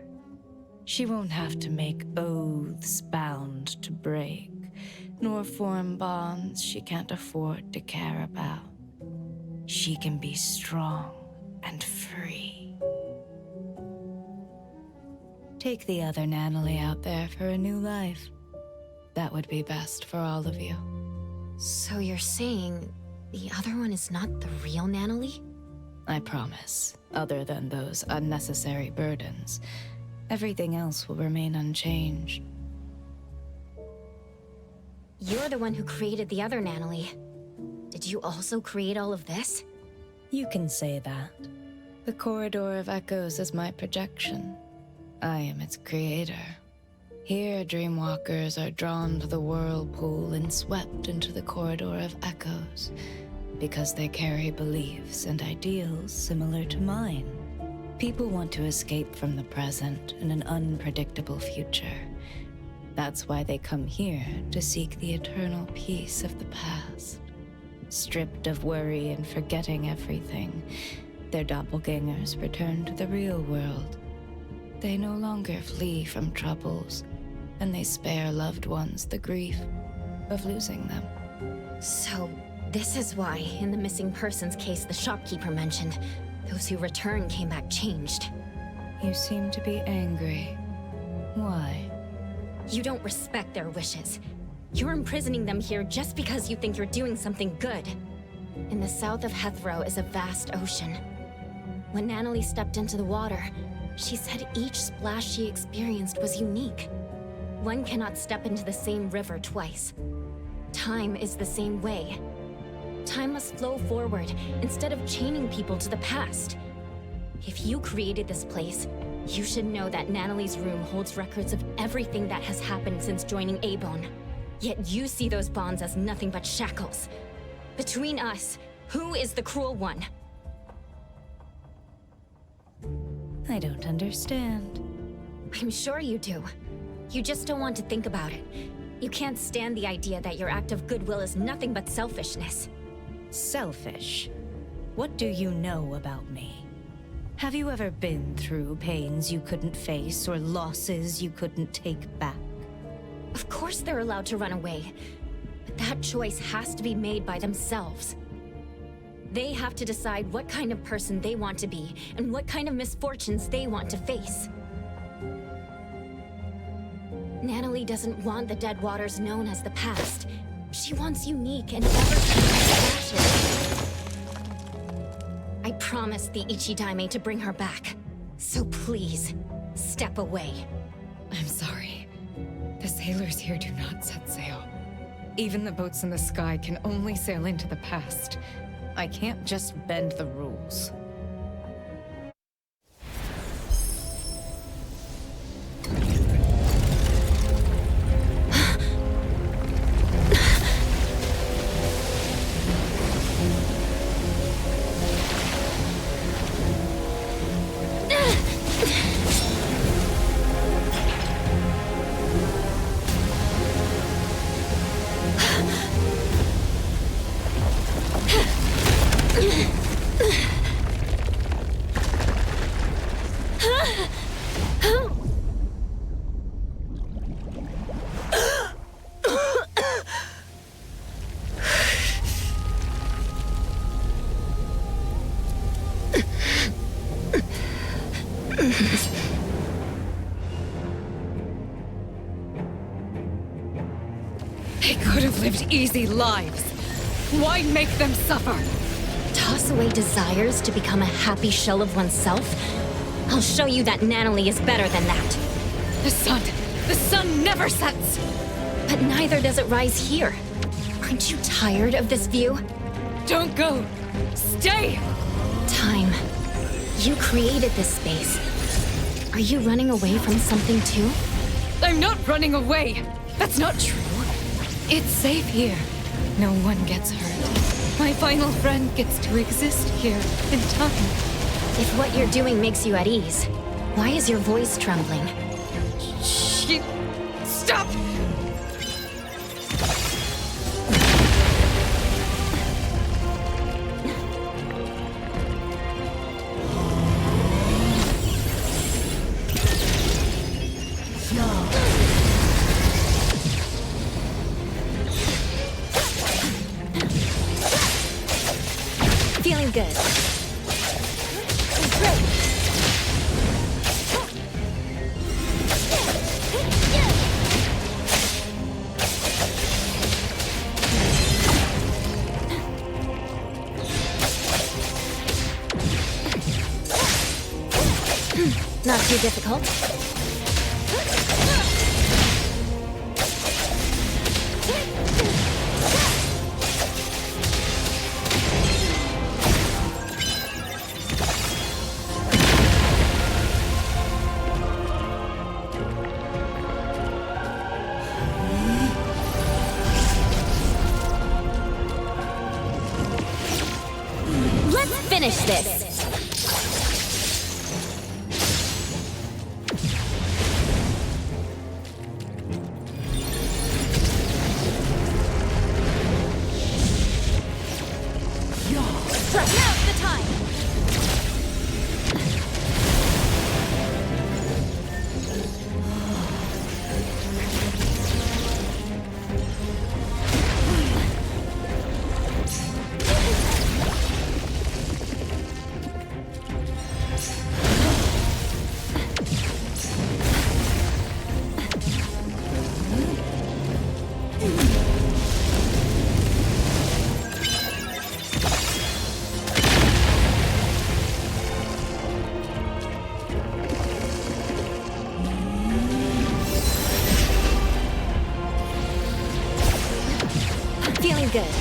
She won't have to make oaths bound to break, nor form bonds she can't afford to care about. She can be strong and free. Take the other Natalie out there for a new life. That would be best for all of you. So you're saying the other one is not the real Natalie? I promise, other than those unnecessary burdens, everything else will remain unchanged. You're the one who created the other Natalie. Did you also create all of this? You can say that. The Corridor of Echoes is my projection. I am its creator. Here, Dreamwalkers are drawn to the whirlpool and swept into the Corridor of Echoes, because they carry beliefs and ideals similar to mine. People want to escape from the present and an unpredictable future. That's why they come here to seek the eternal peace of the past. Stripped of worry and forgetting everything, their doppelgangers return to the real world. They no longer flee from troubles, and they spare loved ones the grief of losing them. So, this is why, in the missing persons case the shopkeeper mentioned, those who returned came back changed. You seem to be angry. Why? You don't respect their wishes. You're imprisoning them here just because you think you're doing something good. In the south of Hethro is a vast ocean. When Natalie stepped into the water, she said each splash she experienced was unique. One cannot step into the same river twice. Time is the same way. Time must flow forward instead of chaining people to the past. If you created this place, you should know that Natalie's room holds records of everything that has happened since joining Abone. Yet you see those bonds as nothing but shackles. Between us, who is the cruel one? I don't understand. I'm sure you do. You just don't want to think about it. You can't stand the idea that your act of goodwill is nothing but selfishness. Selfish? What do you know about me? Have you ever been through pains you couldn't face or losses you couldn't take back? Of course they're allowed to run away, but that choice has to be made by themselves. They have to decide what kind of person they want to be and what kind of misfortunes they want to face. Natalie doesn't want the dead waters known as the past. She wants unique and ever-changing ashes. I promised the Ichidaime to bring her back. So please, step away. I'm sorry. The sailors here do not set sail. Even the boats in the sky can only sail into the past. I can't just bend the rules. They could have lived easy lives. Why make them suffer? Toss away desires to become a happy shell of oneself? I'll show you that Natalie is better than that. The sun never sets! But neither does it rise here. Aren't you tired of this view? Don't go! Stay! Time. You created this space. Are you running away from something too? I'm not running away! That's not true. It's safe here. No one gets hurt. My final friend gets to exist here in time. If what you're doing makes you at ease, why is your voice trembling? Stop! Feeling good. Not too difficult. Let's finish this. Now's the time! Feeling good.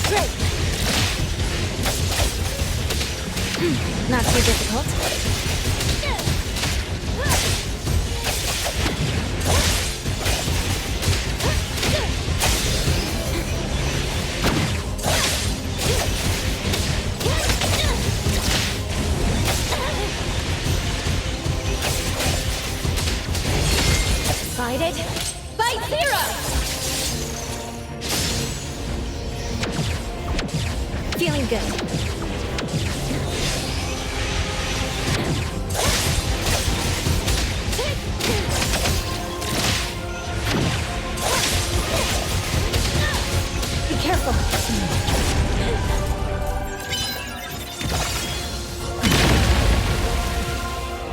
Great. Not too difficult. Divided by 0! Feeling good. Be careful.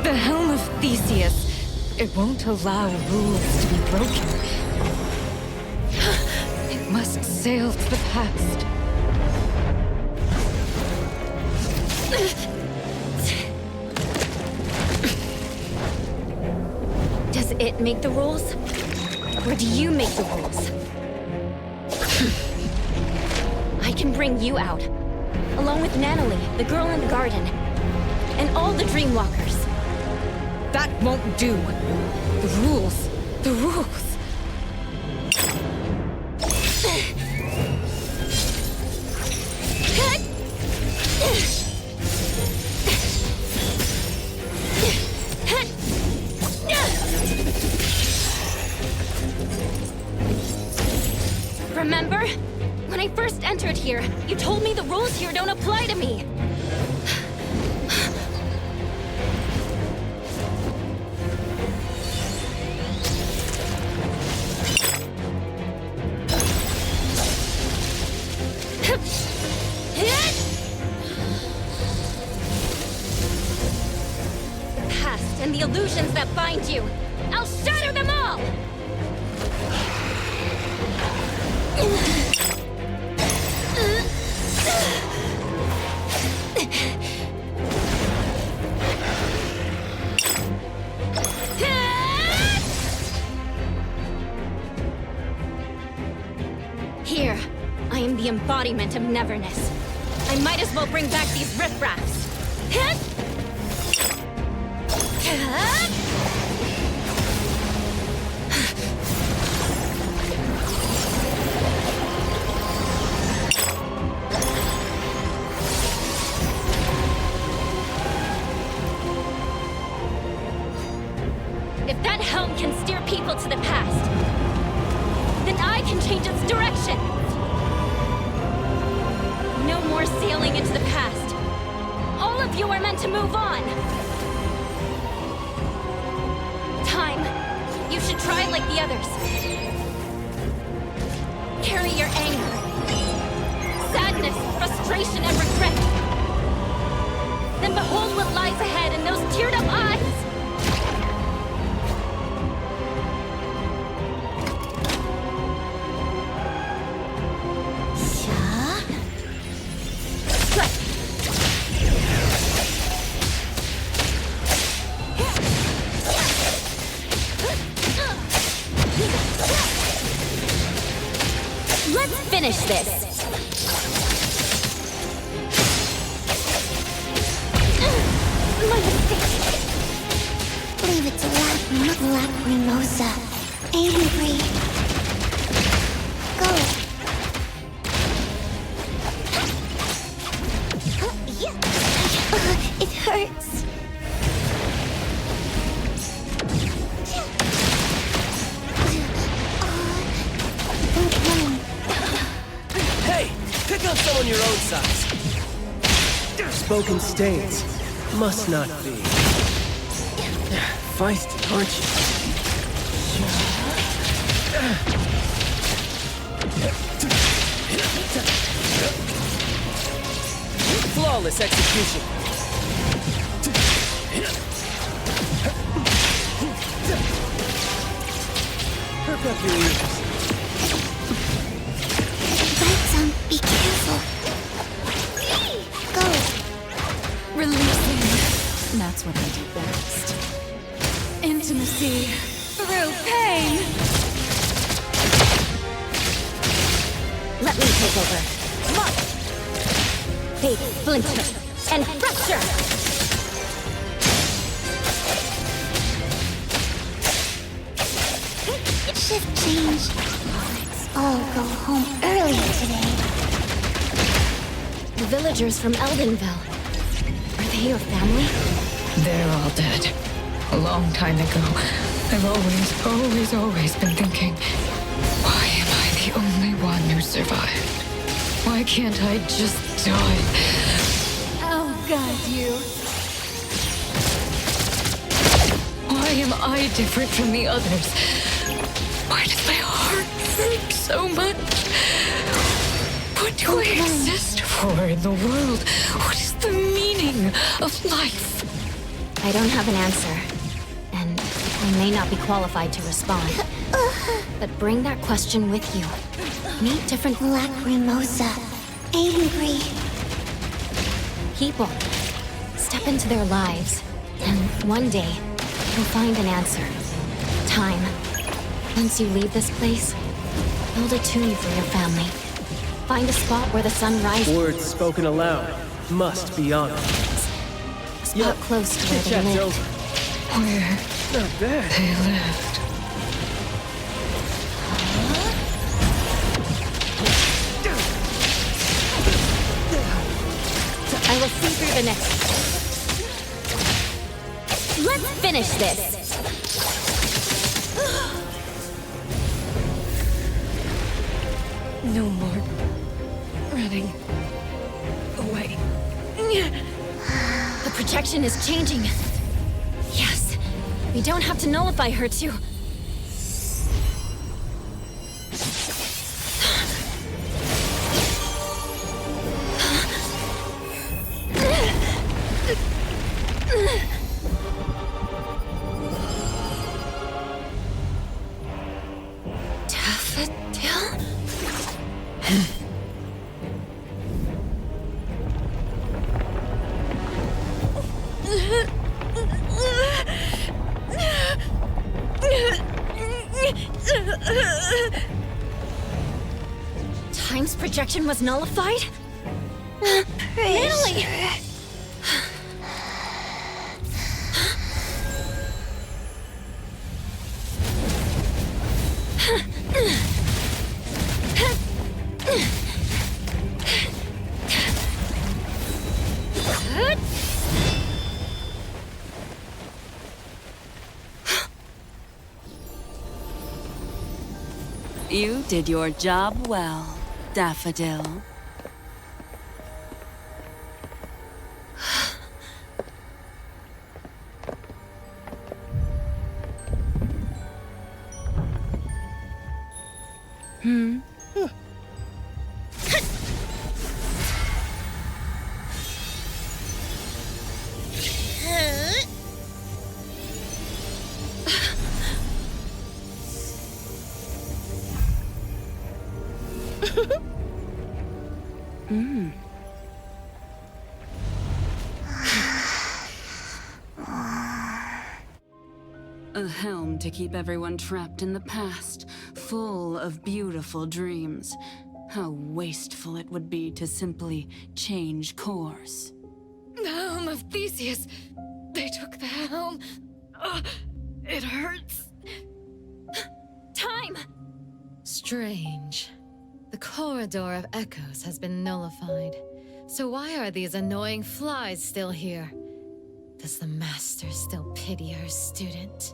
The Helm of Theseus. It won't allow rules to be broken. It must sail to the past. Does it make the rules? Or do you make the rules? I can bring you out, along with Natalie, the girl in the garden, and all the Dreamwalkers. That won't do. The rules. The rules. Remember? When I first entered here, you told me the rules here don't apply to me. The past and the illusions that bind you, I'll shatter them all! Here, I am the embodiment of Neverness. I might as well bring back these riffraffs. If that helm can steer people to the past, then I can change its direction. No more sailing into the past. All of you are meant to move on. Time. You should try like the others. bury your anger, sadness, frustration, and regret. Then behold what lies ahead in those teared-up eyes. Let's finish this. My mistake. Leave it to Lacrimosa. Angry. Go. It hurts. Hey! Pick up someone your own size. Spoken states. Must not be. Feisty, aren't you? Flawless execution. Perk up your ears. Be careful. Go. Releasing. That's what I do best. Intimacy through pain. Let me take over. Mark! Fate, splinter, and fracture! Shift change. Let's all go home early today. The villagers from Eldenville. Are they your family? They're all dead. A long time ago. I've always been thinking, why am I the only one who survived? Why can't I just die? I'll guide you. Why am I different from the others? Why does my heart hurt so much? What do I exist for in the world? What is the meaning of life? I don't have an answer, and I may not be qualified to respond. But bring that question with you. Meet different Lacrimosa. Angry. people. Step into their lives, and one day, you'll find an answer. Time. Once you leave this place, build a tomb for your family. Find a spot where the sun rises. Words spoken aloud must be honored. A spot close to where they lived. Where Not bad. they lived. I will see through the next. Let's finish this. No more running away. The projection is changing. Yes, we don't have to nullify her to. Time's projection was nullified? Natalie! You did your job well, Daffodil. A helm to keep everyone trapped in the past, full of beautiful dreams. How wasteful it would be to simply change course. The helm of Theseus. They took the helm. It hurts. Time! Strange. The corridor of echoes has been nullified. So why are these annoying flies still here? Does the master still pity her student?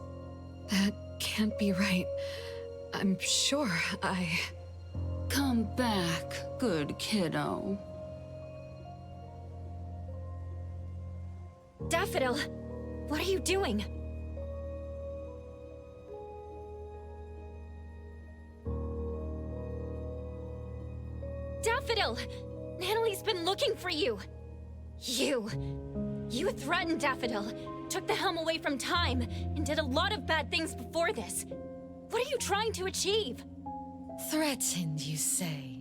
That can't be right. I'm sure I... Come back, good kiddo. Daffodil, what are you doing? Daffodil! Natalie's been looking for you! You threatened Daffodil, took the helm away from Time, and did a lot of bad things before this. What are you trying to achieve? Threatened, you say?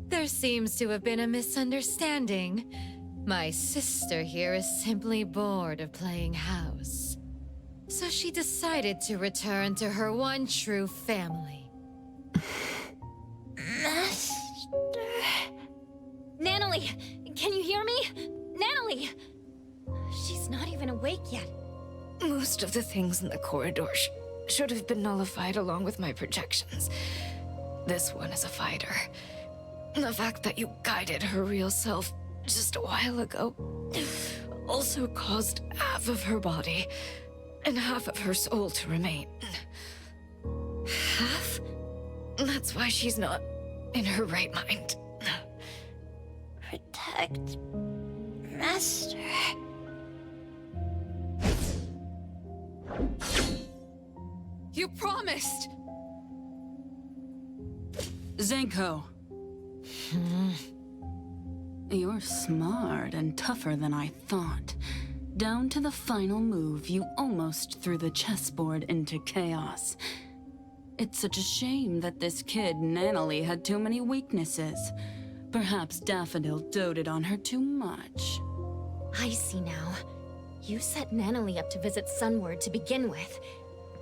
There seems to have been a misunderstanding. My sister here is simply bored of playing house. So she decided to return to her one true family. Master... Natalie, can you hear me? Natalie! She's not even awake yet. Most of the things in the corridor should have been nullified along with my projections. This one is a fighter. The fact that you guided her real self just a while ago also caused half of her body and half of her soul to remain. Half? That's why she's not in her right mind. Protect... Master... You promised! Zenko. You're smart and tougher than I thought. Down to the final move, you almost threw the chessboard into chaos. It's such a shame that this kid, Natalie, had too many weaknesses. Perhaps Daffodil doted on her too much. I see now. You set Natalie up to visit Sunward to begin with.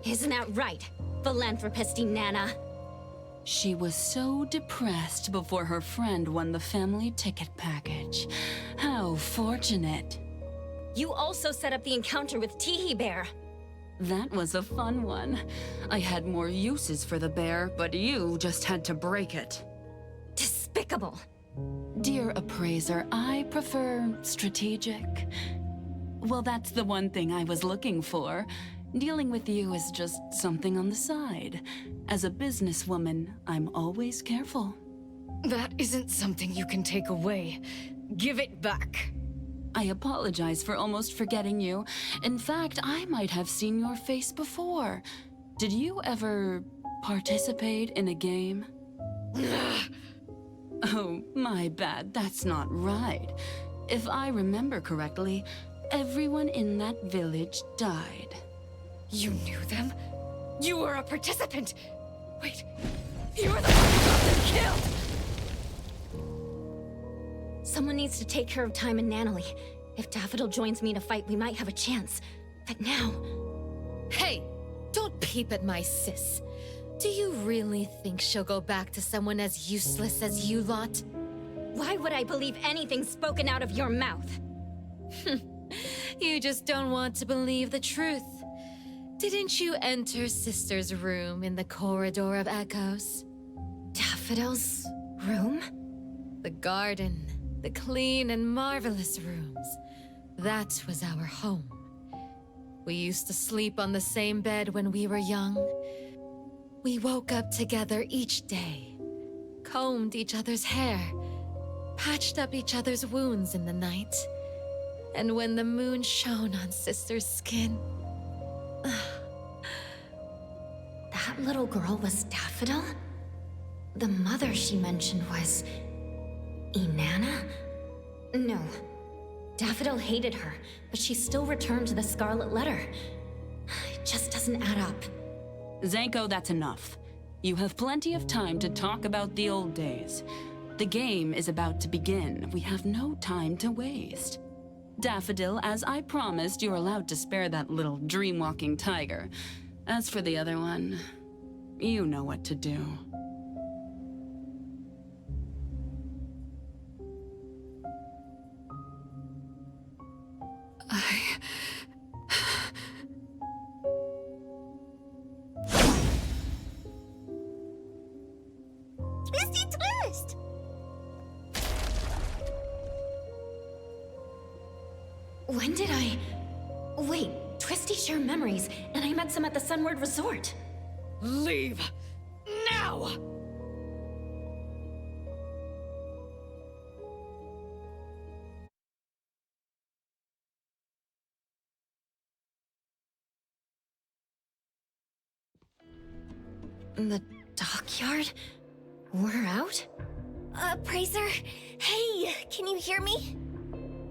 Isn't that right, philanthropisty Nana? She was so depressed before her friend won the family ticket package. How fortunate. You also set up the encounter with Teehee Bear. That was a fun one. I had more uses for the bear, but you just had to break it. Despicable. Dear appraiser, I prefer strategic. Well, that's the one thing I was looking for. Dealing with you is just something on the side. As a businesswoman, I'm always careful. That isn't something you can take away. Give it back. I apologize for almost forgetting you. In fact, I might have seen your face before. Did you ever participate in a game? Oh, my bad. That's not right. If I remember correctly, everyone in that village died. You knew them? You were a participant! Wait, you were the one who got them killed! Someone needs to take care of Time and Natalie. If Daffodil joins me to fight, we might have a chance. But now... Hey, don't peep at my sis. Do you really think she'll go back to someone as useless as you lot? Why would I believe anything spoken out of your mouth? You just don't want to believe the truth. Didn't you enter Sister's room in the corridor of echoes? Daffodil's room? The garden, the clean and marvelous rooms. That was our home. We used to sleep on the same bed when we were young. We woke up together each day, combed each other's hair, patched up each other's wounds in the night. And when the moon shone on Sister's skin... That little girl was Daffodil? The mother she mentioned was... Inanna? No. Daffodil hated her, but she still returned to the Scarlet Letter. It just doesn't add up. Zenko, that's enough. You have plenty of time to talk about the old days. The game is about to begin. We have no time to waste. Daffodil, as I promised, you're allowed to spare that little dream-walking tiger. As for the other one, you know what to do. Twisty twist! When did I... Wait, Twisty share memories, and I met some at the Sunward Resort. Leave! Now! The dockyard? We're out? Praiser? Hey, can you hear me?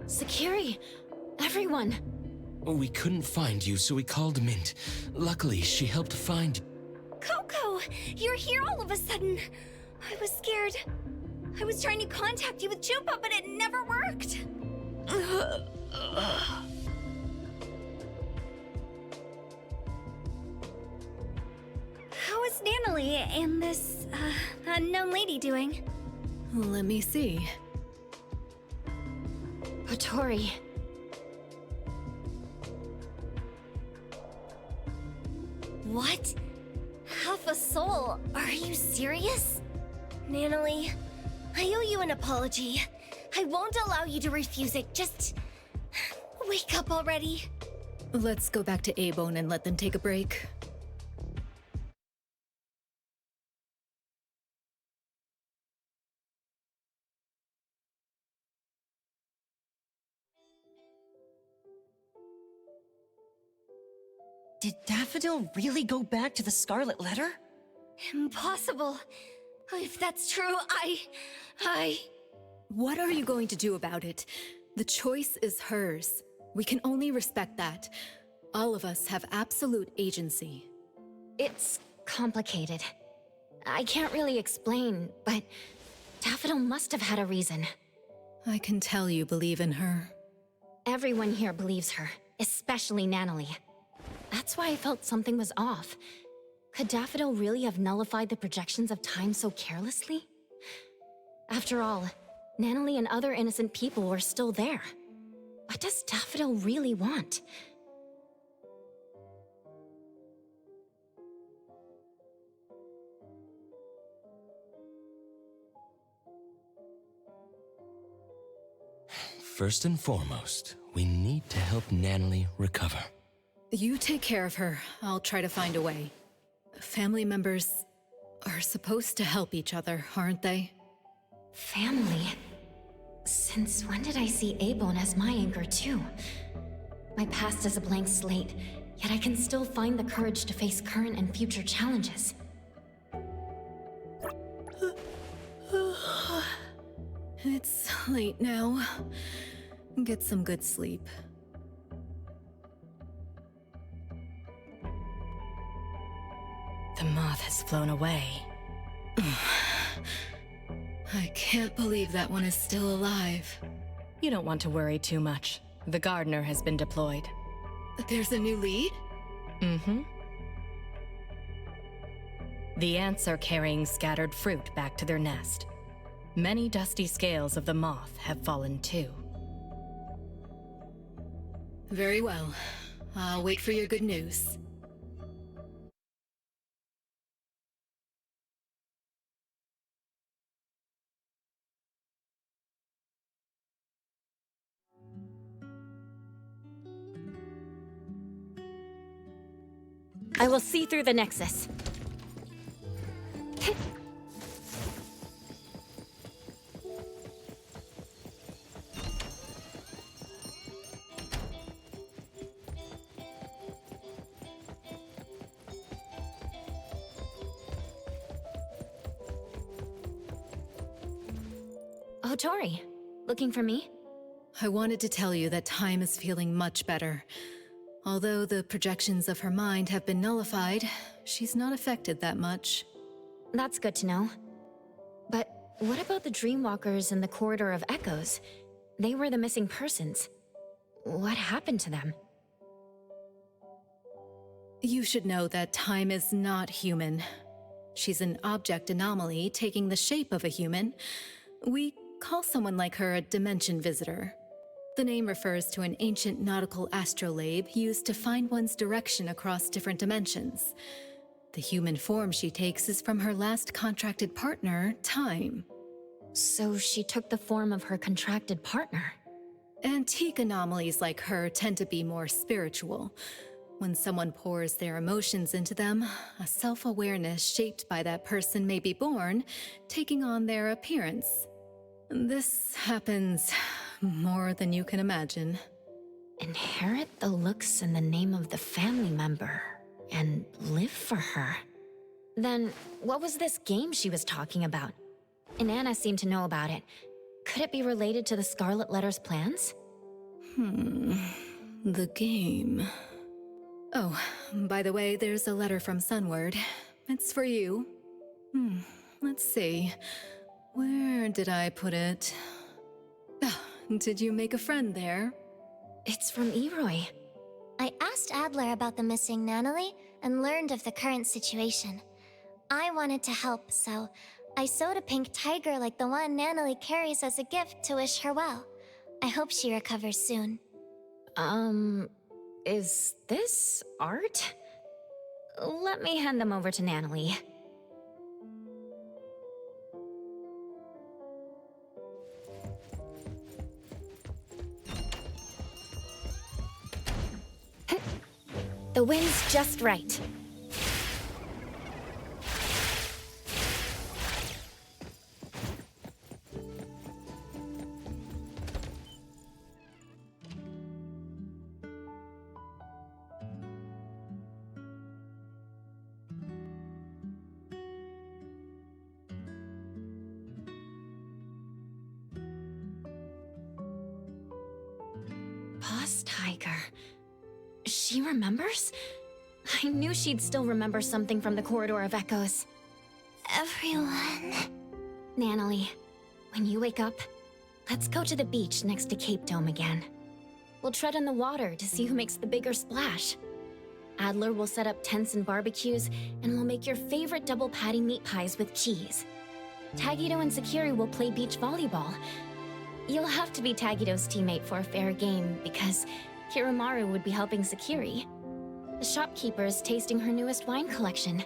Sakiri, everyone. We couldn't find you, so we called Mint. Luckily, she helped find... Coco, you're here all of a sudden. I was scared. I was trying to contact you with Chupa, but it never worked. How is Natalie and this, unknown lady doing? Let me see. Otori. What? Half a soul? Are you serious? Natalie, I owe you an apology. I won't allow you to refuse it. Just... wake up already. Let's go back to A-Bone and let them take a break. Did Daffodil really go back to the Scarlet Letter? Impossible. If that's true, I... What are you going to do about it? The choice is hers. We can only respect that. All of us have absolute agency. It's complicated. I can't really explain, but Daffodil must have had a reason. I can tell you believe in her. Everyone here believes her, especially Natalie. That's why I felt something was off. Could Daffodil really have nullified the projections of time so carelessly? After all, Natalie and other innocent people were still there. What does Daffodil really want? First and foremost, we need to help Natalie recover. You take care of her. I'll try to find a way. Family members are supposed to help each other, aren't they? Family? Since when did I see A-Bone as my anchor too? My past is a blank slate, yet I can still find the courage to face current and future challenges. It's late now. Get some good sleep. The moth has flown away. I can't believe that one is still alive. You don't want to worry too much. The gardener has been deployed. There's a new lead? Mm-hmm. The ants are carrying scattered fruit back to their nest. Many dusty scales of the moth have fallen too. Very well. I'll wait for your good news. I will see through the Nexus. Oh, Tori, looking for me? I wanted to tell you that Time is feeling much better. Although the projections of her mind have been nullified, she's not affected that much. That's good to know. But what about the Dreamwalkers in the Corridor of Echoes? They were the missing persons. What happened to them? You should know that time is not human. She's an object anomaly taking the shape of a human. We call someone like her a dimension visitor. The name refers to an ancient nautical astrolabe used to find one's direction across different dimensions. The human form she takes is from her last contracted partner, Time. So she took the form of her contracted partner? Antique anomalies like her tend to be more spiritual. When someone pours their emotions into them, a self-awareness shaped by that person may be born, taking on their appearance. This happens more than you can imagine. Inherit the looks and the name of the family member, and live for her. Then, what was this game she was talking about? Inanna seemed to know about it. Could it be related to the Scarlet Letter's plans? The game... Oh, by the way, there's a letter from Sunward. It's for you. Let's see. Where did I put it? Did you make a friend there? It's from Eroy. I asked Adler about the missing Natalie and learned of the current situation. I wanted to help, so I sewed a pink tiger like the one Natalie carries as a gift to wish her well. I hope she recovers soon. Is this art? Let me hand them over to Natalie. The wind's just right. Boss Tiger. She remembers? I knew she'd still remember something from the Corridor of Echoes. Everyone... Natalie, when you wake up, let's go to the beach next to Cape Dome again. We'll tread in the water to see who makes the bigger splash. Adler will set up tents and barbecues, and we'll make your favorite double patty meat pies with cheese. Tagito and Sakiri will play beach volleyball. You'll have to be Tagito's teammate for a fair game, because Kiramaru would be helping Sakiri. The shopkeeper is tasting her newest wine collection.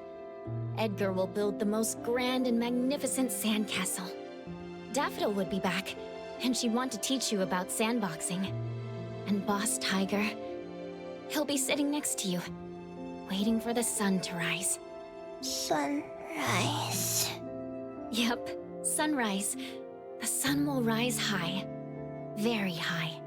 Edgar will build the most grand and magnificent sandcastle. Daffodil would be back, and she'd want to teach you about sandboxing. And Boss Tiger, he'll be sitting next to you, waiting for the sun to rise. Sunrise. Yep, sunrise. The sun will rise high. Very high.